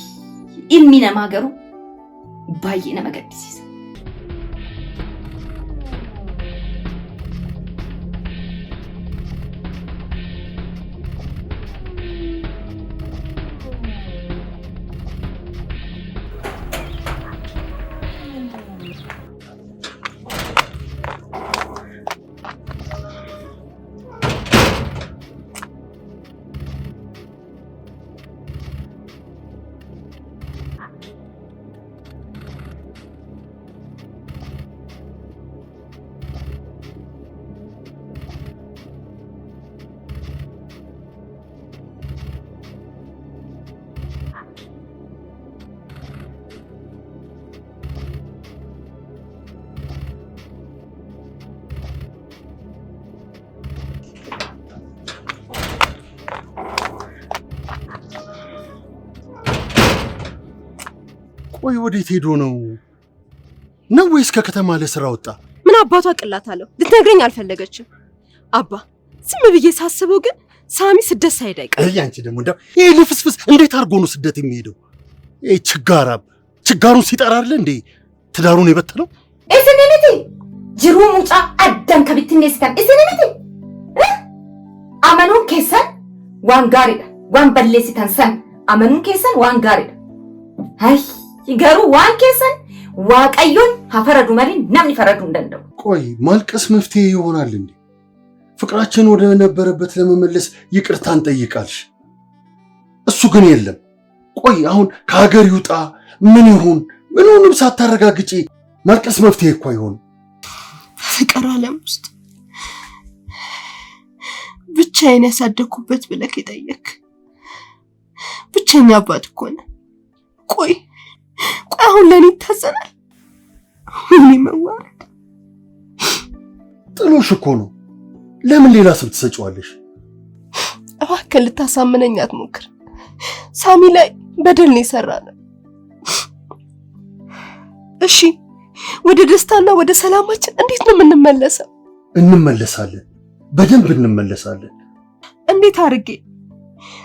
ኢልሚነ ማገሩ ባይነ መገድሲስ ቆይ ወዴት ሄዶ ነው ወይስ ከከተማ ለስራ ወጣ? ምን አባቷ ቅላታለሁ ልትነግረኝ አልፈለገችም። አባ ዝም ብዬ ሳስበው ግን ሳሚ ስደት ሳይሄድ አይቀርም። አንቺ ደግሞ እንደው ይሄ ልፍስፍስ እንዴት አድርጎ ነው ስደት የሚሄደው? ይሄ ችጋሩን ሲጠራ አይደለ እንዴ ትዳሩን የበተለው? እስነምቲ ጅሩ ሙጫ አዳን ከብትነስታን እስነምቲ አመኑን ከሰን ዋንጋሪዳ ዋን በሌሲታን ሰን አመኑን ከሰን ዋንጋሪዳ አይ ይገሩ ዋን ከሰን ዋቀዩን ሀፈረዱ ማሊ ነምን ይፈረዱ እንደንደው። ቆይ ማልቀስ መፍትሄ ይሆናል እንዴ? ፍቅራችን ወደ ነበረበት ለመመለስ ይቅርታን ጠይቃልሽ። እሱ ግን የለም። ቆይ አሁን ከሀገር ይውጣ ምን ይሁን ምንም ሳታረጋግጪ ማልቀስ መፍትሄ እኮ አይሆን። ፍቅር ዓለም ውስጥ ብቻዬን ያሳደኩበት ብለህ የጠየቅ ብቸኛ አባት እኮ ነህ። ቆይ አሁን ለኔ ይታዘናል? ምን መዋረድ! ጥሎሽ እኮ ነው። ለምን ሌላ ስም ትሰጪዋለሽ? እባክህ ልታሳምነኝ አትሞክር። ሳሚ ላይ በደል ነው የሰራነው። እሺ ወደ ደስታና ወደ ሰላማችን እንዴት ነው የምንመለሰው? እንመለሳለን፣ በደንብ እንመለሳለን። እንዴት አድርጌ?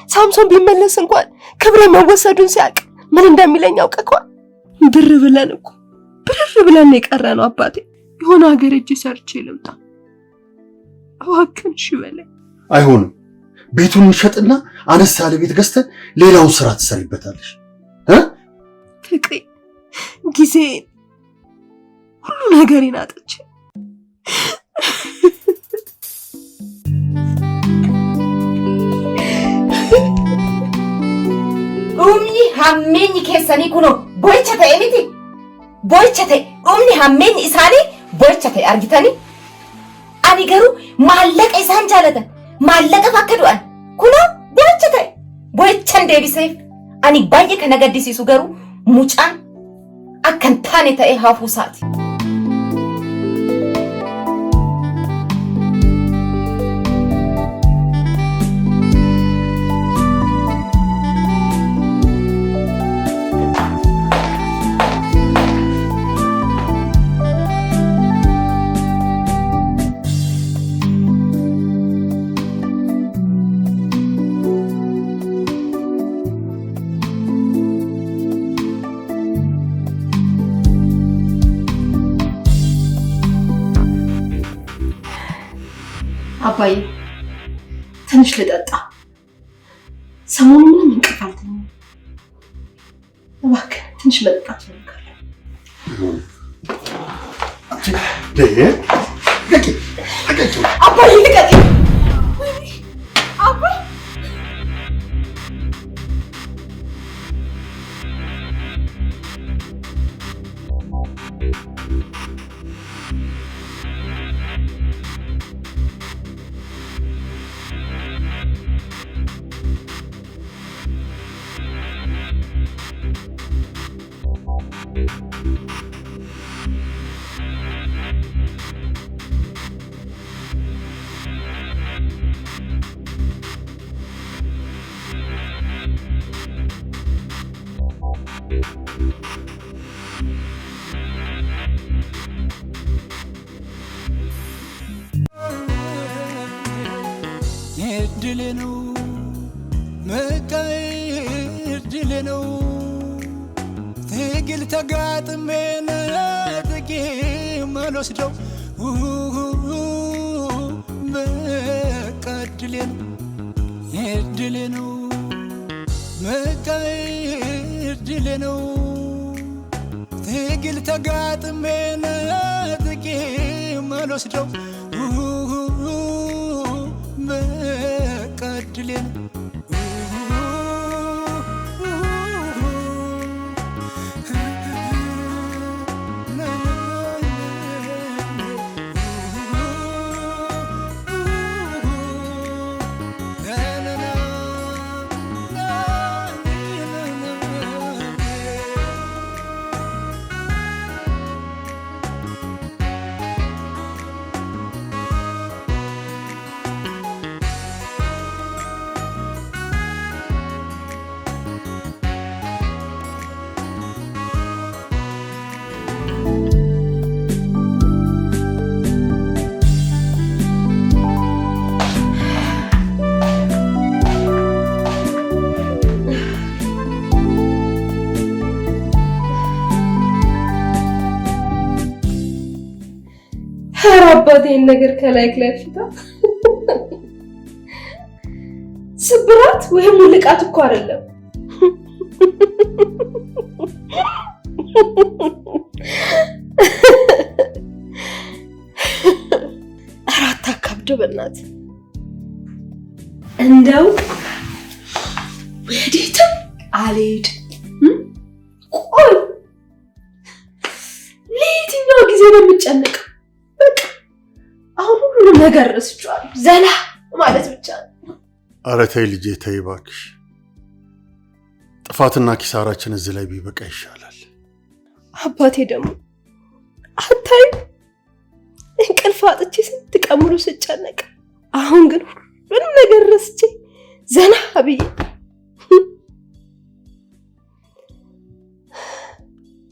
ሳምሶን ቢመለስ እንኳን ክብሬ መወሰዱን ሲያውቅ ምን እንደሚለኝ አውቀኳል። ብር ብለን የቀረነው አባቴ። የሆነ ሀገር እጅ ሰርቼ ልምጣ እባክህን እሺ በለኝ። አይሆንም። ቤቱን እንሸጥና አነስ ያለ ቤት ገዝተን ሌላውን ስራ ትሰሪበታለሽ። ፍቅሬ ጊዜ ሁሉ ነገር ይናጥች ኡምኒ ሀሜኝ ከሰኒ ኩኖ ቦይቸተ ኤሚቲ ቦይቸተ ኡምኒ ሀሜኝ ኢሳኒ ቦይቸተ አርጊተኒ አኒ ገሩ ማለቀ ኢሳን ጃለተ ማለቀ ፈከዱአን ኩኖ ቦይቸተ ቦይቸን ዴቢሴፍ አኒ ባየ ከነገዲሲሱ ገሩ ሙጫን አከንታኔ ተኤ ሀፉሳት አባዬ ትንሽ ልጠጣ። ሰሞኑን ምንም እንቅልፍ አልተኛም። እባክህ ትንሽ መጠጣት ፈልጋለሁ። አባዬ ልቀቀኝ። አባዬ ድልነው መቀር ድልነው ትግል ተጋጥሜን ጥቂ መልወስደው በቃ ድልነው መቀር ድልነው ትግል ተጋጥሜን ጥቂ መልወስደው በቀድልን አባቴን ነገር ከላይ ፍታ። ስብራት ወይም ሙልቃት እኮ አይደለም። አራት አካብዶ በእናትህ እንደው ወዴትም አልሄድም። ቆይ ለየትኛው ጊዜ ነው የምጨነቀው? አሁን ሁሉ ነገር ረስቻለሁ። ዘና ማለት ብቻ ነው። ኧረ ተይ ልጄ ተይ እባክሽ። ጥፋትና ኪሳራችን እዚህ ላይ ቢበቃ ይሻላል። አባቴ ደግሞ አታይ እንቅልፍ አጥቼ ስንት ቀን ሙሉ ስጨነቅ፣ አሁን ግን ሁሉንም ነገር ረስቼ ዘና ብዬ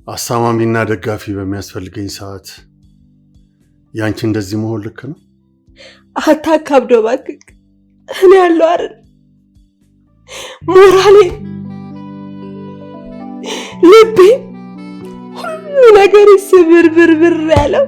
አሳማሚና ደጋፊ በሚያስፈልገኝ ሰዓት ያንቺ እንደዚህ መሆን ልክ ነው? አታካብዶ እባክህ። እኔ ያለው አይደል ሞራሌ ልቤ ነገር ስብርብርብር ያለው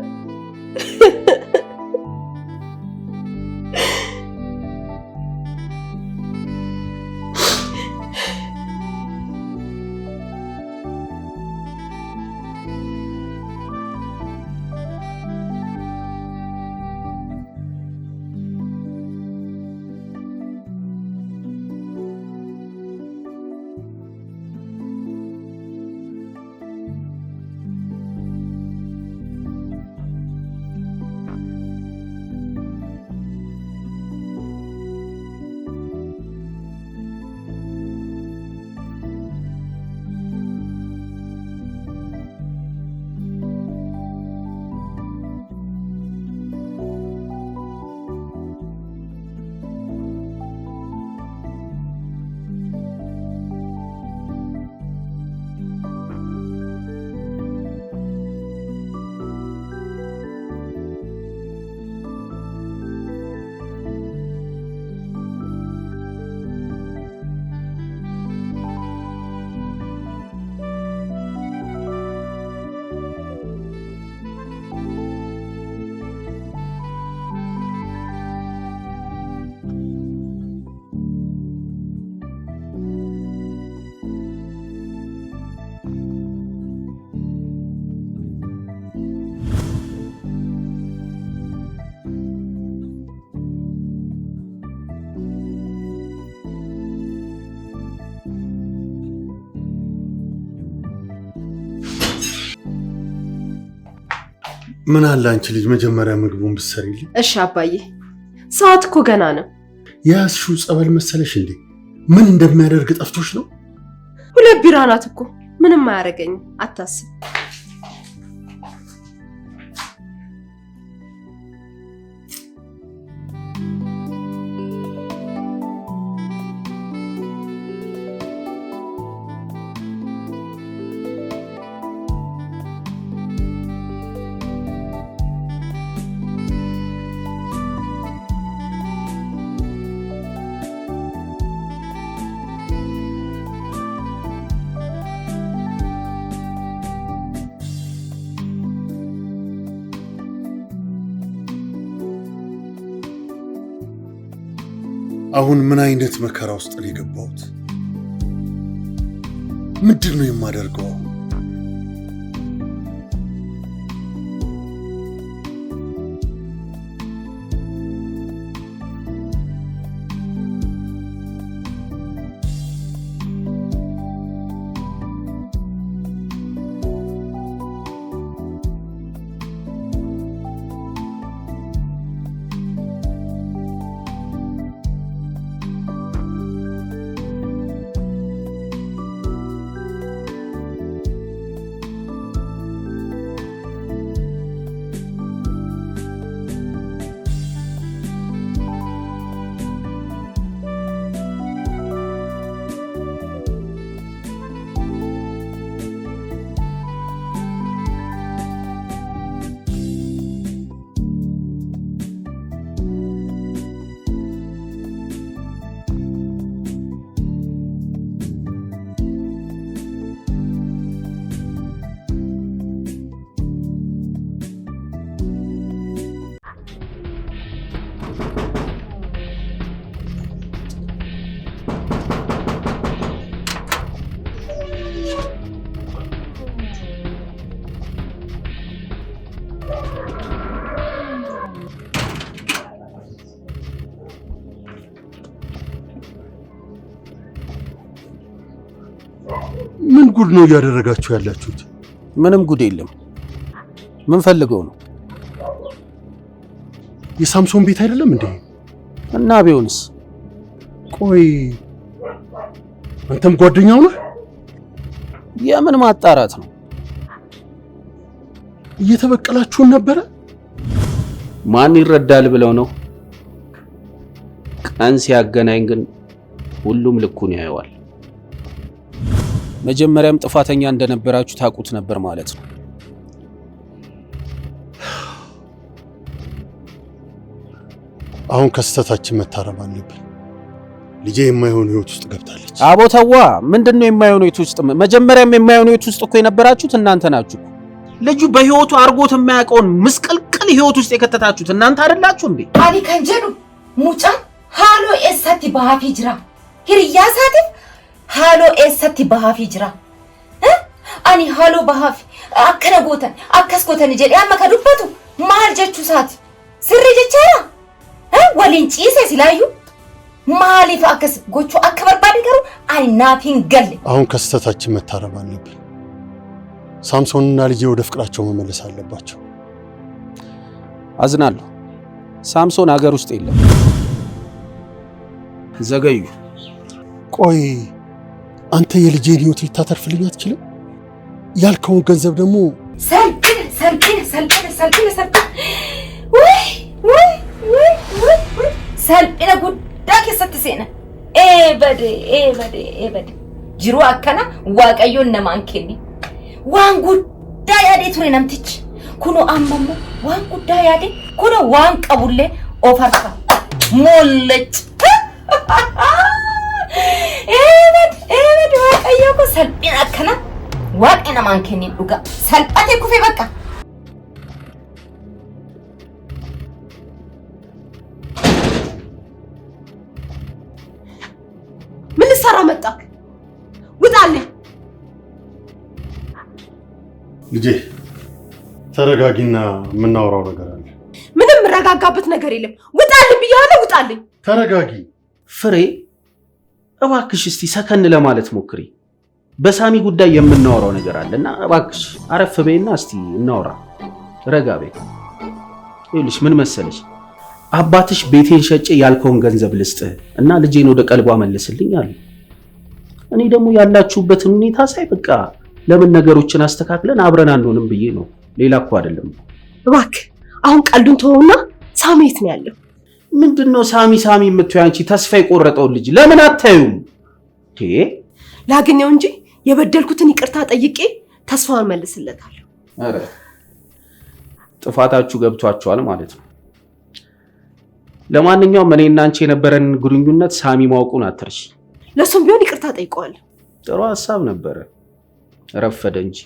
ምን አለ አንቺ ልጅ መጀመሪያ ምግቡን ብትሰሪልኝ? እሺ አባዬ፣ ሰዓት እኮ ገና ነው። ያዝሽው ጸበል መሰለሽ እንዴ? ምን እንደሚያደርግ ጠፍቶሽ ነው? 2 ቢራ ናት እኮ ምንም አያደርገኝም፣ አታስብ። አሁን ምን አይነት መከራ ውስጥ ነው የገባሁት? ምንድን ነው የማደርገው? ምን ጉድ ነው እያደረጋችሁ ያላችሁት? ምንም ጉድ የለም። ምን ፈልገው ነው? የሳምሶን ቤት አይደለም እንዴ? እና ቢሆንስ? ቆይ አንተም ጓደኛው ነህ? የምን ማጣራት ነው? እየተበቀላችሁን ነበረ? ማን ይረዳል ብለው ነው? ቀን ሲያገናኝ ግን ሁሉም ልኩን ያየዋል። መጀመሪያም ጥፋተኛ እንደነበራችሁ ታውቁት ነበር ማለት ነው። አሁን ከስተታችን መታረም አለብን። ልጄ የማይሆን ህይወት ውስጥ ገብታለች። አቦተዋ ምንድነው የማይሆን ህይወት ውስጥ? መጀመሪያም የማይሆን ህይወት ውስጥ እኮ የነበራችሁት እናንተ ናችሁ። ልጁ በህይወቱ አርጎት የማያውቀውን ምስቅልቅል ህይወት ውስጥ የከተታችሁት እናንተ አይደላችሁ እንዴ? አኒ ከንጀዱ ሙጫ ሃሎ ኤሰቲ ባሃፊ ጅራ ሂርያሳቲ ሃሎ ኤሰቲ ባሃፊ ጅራ አኒ ሃሎ ባሃፊ አከነ ጎተን አከስ ጎተን ጀዲ አመከ ዱበቱ ማል ጀቹ ሳት ስሪ ጀቻራ ወሊን ጪሴ ሲላዩ ማሊፍ አከስ ጎቹ አከበርባዲ ገሩ አይናፊን ገል አሁን ከስተታችን መታረም አለብን። ሳምሶንና ልጄ ወደ ፍቅራቸው መመለስ አለባቸው። አዝናለሁ። ሳምሶን ሀገር ውስጥ የለም። ዘገዩ። ቆይ አንተ የልጄን ህይወት ልታተርፍልኝ አትችልም? ያልከውን ገንዘብ ደግሞ ሰልጥነ ሰልጥነ ጉዳ ከሰት ሰነ ኤበደ ጅሩ አከና ዋቀዮ ነማንከኒ ዋን ጉዳ ያዴ ቱሬ ነምትች ኩኖ አመሞ ዋን ጉዳ ያዴ ኩኖ ዋን ቀቡሌ ኦፈርካ ሞለጭ ኤበድ ዋቀዮ ኮ ሰልጥነ አከና ዋቀና ማንከኒ ዱጋ ሰልጣቴ ኩፌ በቃ ምን ሰራ መጣክ? ውጣልኝ። ልጄ ተረጋጊና የምናወራው ነገር አለ። ምንም ረጋጋበት ነገር የለም። ውጣልኝ ብያለሁ፣ ውጣልኝ። ተረጋጊ ፍሬ። እባክሽ እስቲ ሰከን ለማለት ሞክሪ። በሳሚ ጉዳይ የምናወራው ነገር አለና እባክሽ አረፍ በይና እስቲ እናወራ። ረጋ በይ። ይኸውልሽ ምን መሰለሽ፣ አባትሽ ቤቴን ሸጬ ያልከውን ገንዘብ ልስጥህ እና ልጄን ወደ ቀልቧ መልስልኝ አለ። እኔ ደግሞ ያላችሁበትን ሁኔታ ሳይ በቃ ለምን ነገሮችን አስተካክለን አብረን አንሆንም ብዬ ነው። ሌላ እኮ አይደለም። እባክህ አሁን ቀልዱን ተወውና ሳሚ የት ነው ያለው? ምንድነው ሳሚ የምትይው አንቺ? ተስፋ የቆረጠውን ልጅ ለምን አታዩም? ላገኘው እንጂ የበደልኩትን ይቅርታ ጠይቄ ተስፋውን መልስለታለሁ። አረ ጥፋታችሁ ገብቷችኋል ማለት ነው። ለማንኛውም እኔና አንቺ የነበረን ግንኙነት ሳሚ ማውቁን አትርሺ። ለሱም ቢሆን ይቅርታ ጠይቀዋለሁ። ጥሩ ሐሳብ ነበረ፣ ረፈደ እንጂ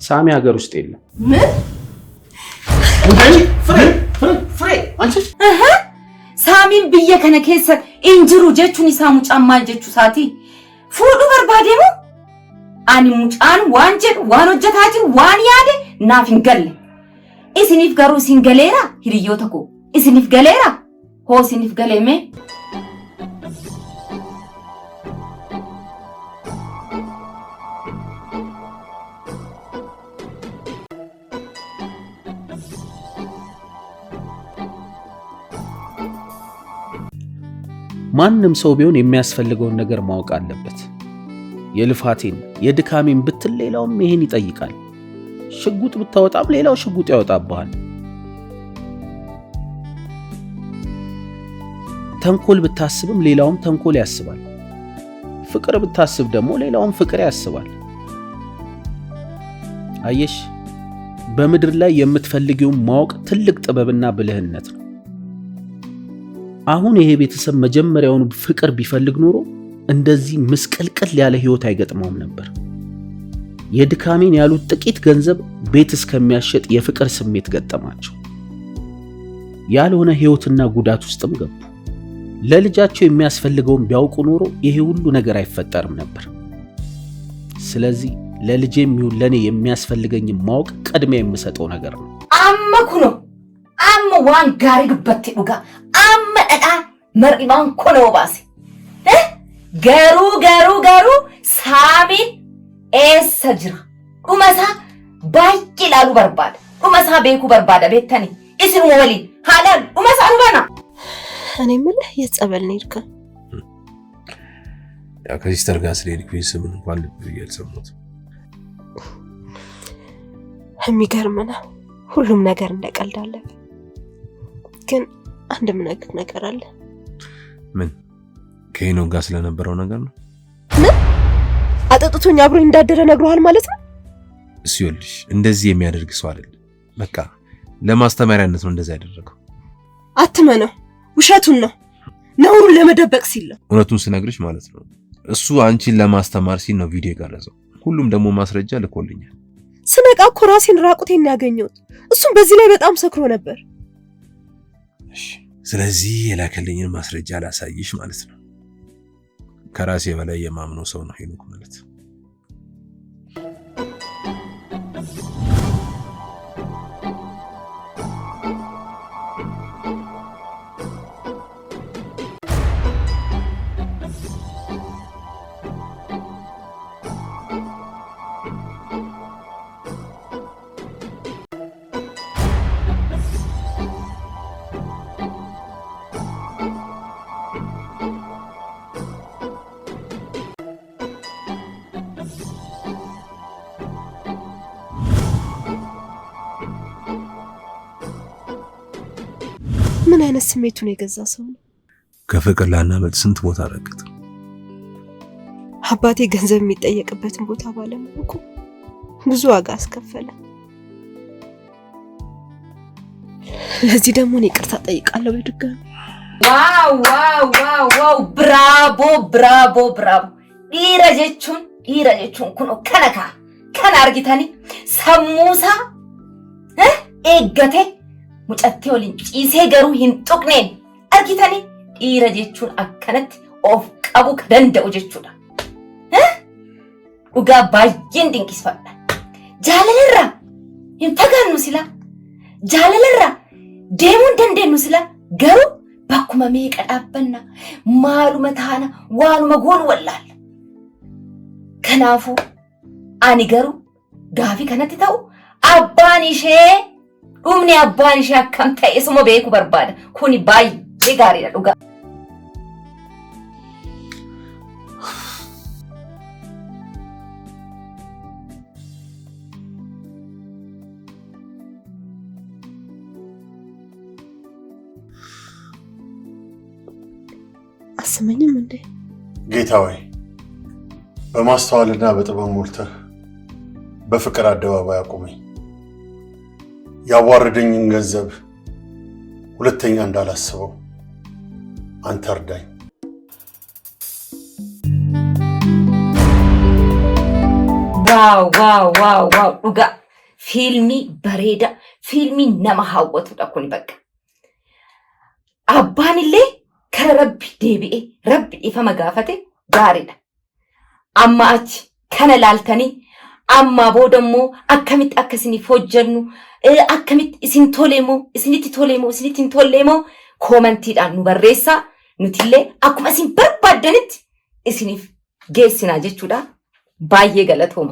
ሳሚ ሀገር ውስጥ የለም። ምን እንዴ? ፍሬ አንቺ ሳሚን ብዬ ከነ ኬሰ እንጅሩ ጀቹን ይሳሙ ጫማ ጀቹ ሳቲ ፉዱ በርባዴሙ አኒ ሙጫን ዋንጀት ዋኖጀታችን ዋን ያደ ናፊን ገለ ኢስኒፍ ገሩ ሲንገሌራ ሂሪዮተኮ ኢስኒፍ ገሌራ ሆ ሲኒፍ ገሌሜ ማንም ሰው ቢሆን የሚያስፈልገውን ነገር ማወቅ አለበት። የልፋቴን የድካሜን ብትል ሌላውም ይሄን ይጠይቃል። ሽጉጥ ብታወጣም ሌላው ሽጉጥ ያወጣብሃል። ተንኮል ብታስብም ሌላውም ተንኮል ያስባል። ፍቅር ብታስብ ደግሞ ሌላውም ፍቅር ያስባል። አየሽ፣ በምድር ላይ የምትፈልጊውን ማወቅ ትልቅ ጥበብና ብልህነት ነው። አሁን ይሄ ቤተሰብ መጀመሪያውን ፍቅር ቢፈልግ ኖሮ እንደዚህ ምስቅልቅል ያለ ህይወት አይገጥመውም ነበር። የድካሜን ያሉት ጥቂት ገንዘብ ቤት እስከሚያሸጥ የፍቅር ስሜት ገጠማቸው። ያልሆነ ህይወትና ጉዳት ውስጥም ገቡ። ለልጃቸው የሚያስፈልገውን ቢያውቁ ኖሮ ይሄ ሁሉ ነገር አይፈጠርም ነበር። ስለዚህ ለልጄም ይሁን ለኔ የሚያስፈልገኝ ማወቅ ቅድሚያ የምሰጠው ነገር ነው። አመኩ ነው አመ ዋን ጋሪግበት ዱጋ አመ ዳዳ መርኢባን ኮኖ ባሲ ገሩ ሳሚ ኤሰ ጅራ ዱመሳ ባይቂላሉ በርባዳ ዱመሳ ቤኩ በርባዳ ቤተኒ እስን ወሊ ሃላል ዱመሳ አንባና እኔ ምልህ የጸበል ነው ይርካ ያ ከሲስተር ጋር ስለሄድኩኝ ስምን እንኳን ልብ ያልሰሙት የሚገርም ነው። ሁሉም ነገር እንደቀልዳለ ግን አንድ ነገር አለ። ምን? ከሄኖክ ጋር ስለነበረው ነገር ነው። ምን? አጠጥቶኝ አብሮ እንዳደረ ነግሯል ማለት ነው? እሱ ይልሽ እንደዚህ የሚያደርግ ሰው አይደለም። በቃ ለማስተማሪያነት ነው እንደዛ ያደረገው። አትመነው፣ ውሸቱን ነው። ነውሩን ለመደበቅ ሲል ነው። እውነቱን ስነግርሽ ማለት ነው እሱ አንቺን ለማስተማር ሲል ነው ቪዲዮ የቀረጸው። ሁሉም ደግሞ ማስረጃ ልኮልኛል። ስነቃ እኮ ራሴን ራቁቴን ያገኘሁት። እሱም በዚህ ላይ በጣም ሰክሮ ነበር። እሺ፣ ስለዚህ የላከልኝን ማስረጃ ላሳይሽ ማለት ነው። ከራሴ በላይ የማምነው ሰው ነው ሄኖክ ማለት። ምን አይነት ስሜቱን የገዛ ሰው ነው? ከፍቅር ላናመልጥ ስንት ቦታ ረገጥ። አባቴ ገንዘብ የሚጠየቅበትን ቦታ ባለማወቁ ብዙ ዋጋ አስከፈለ። ለዚህ ደግሞ እኔ ይቅርታ ጠይቃለሁ በድጋሚ። ዋው ዋው ዋው ዋው! ብራቮ ብራቮ ብራቮ! ዲረጀቹን ኩኖ ከነካ ከና አርጊታኒ ሰሙሳ ኤገቴ ሙጨቴ ወሊን ጪሴ ገሩ ሂንጡቅኔን አርጊታኒ ዲረጀቹን አከነት ኦፍ ቀቡ ከደንደው ጀቹዳ ኡጋ ባይን ድንቂስፈዳ ጃለለራ ይንተጋኑ ሲላ ጃለለራ deemuun dandeenyu sila garuu bakkuma meeqa dhaabbanna maaluma taana waanuma goonu wallaalla. Kanaafuu ani garuu gaafii kanatti ta'u abbaan ishee dhumni abbaan ishee akkam ta'e isuma beeku barbaada. Kuni baay'ee gaariidha dhugaa. አስመኝም እንዴ ጌታ ሆይ በማስተዋልና በጥበብ ሞልተህ በፍቅር አደባባይ አቁመኝ። ያዋረደኝን ገንዘብ ሁለተኛ እንዳላስበው አንተ እርዳኝ። ዋው ዋው ዋው ዋው ዱጋ ፊልሚ በሬዳ ፊልሚ ነማሃወቱ ዳኩኒ በቃ አባንሌ ከረቢ ዴቢኤ ረቢ ኢፈ መጋፈቴ ጋሪዳ አማች ከነላልተኒ አማ ቦደሞ አከሚት አከስኒ ፎጀኑ አከሚት ኢሲን ቶሌሞ ኢሲኒቲ ቶሌሞ ኢሲኒቲን ቶሌሞ ኮመንቲዳን ኑ በሬሳ ኑቲሌ አኩማ ኢሲን በርባደንት ኢሲኒፍ ጌስና ጀቹዳ ባየ ገለቶማ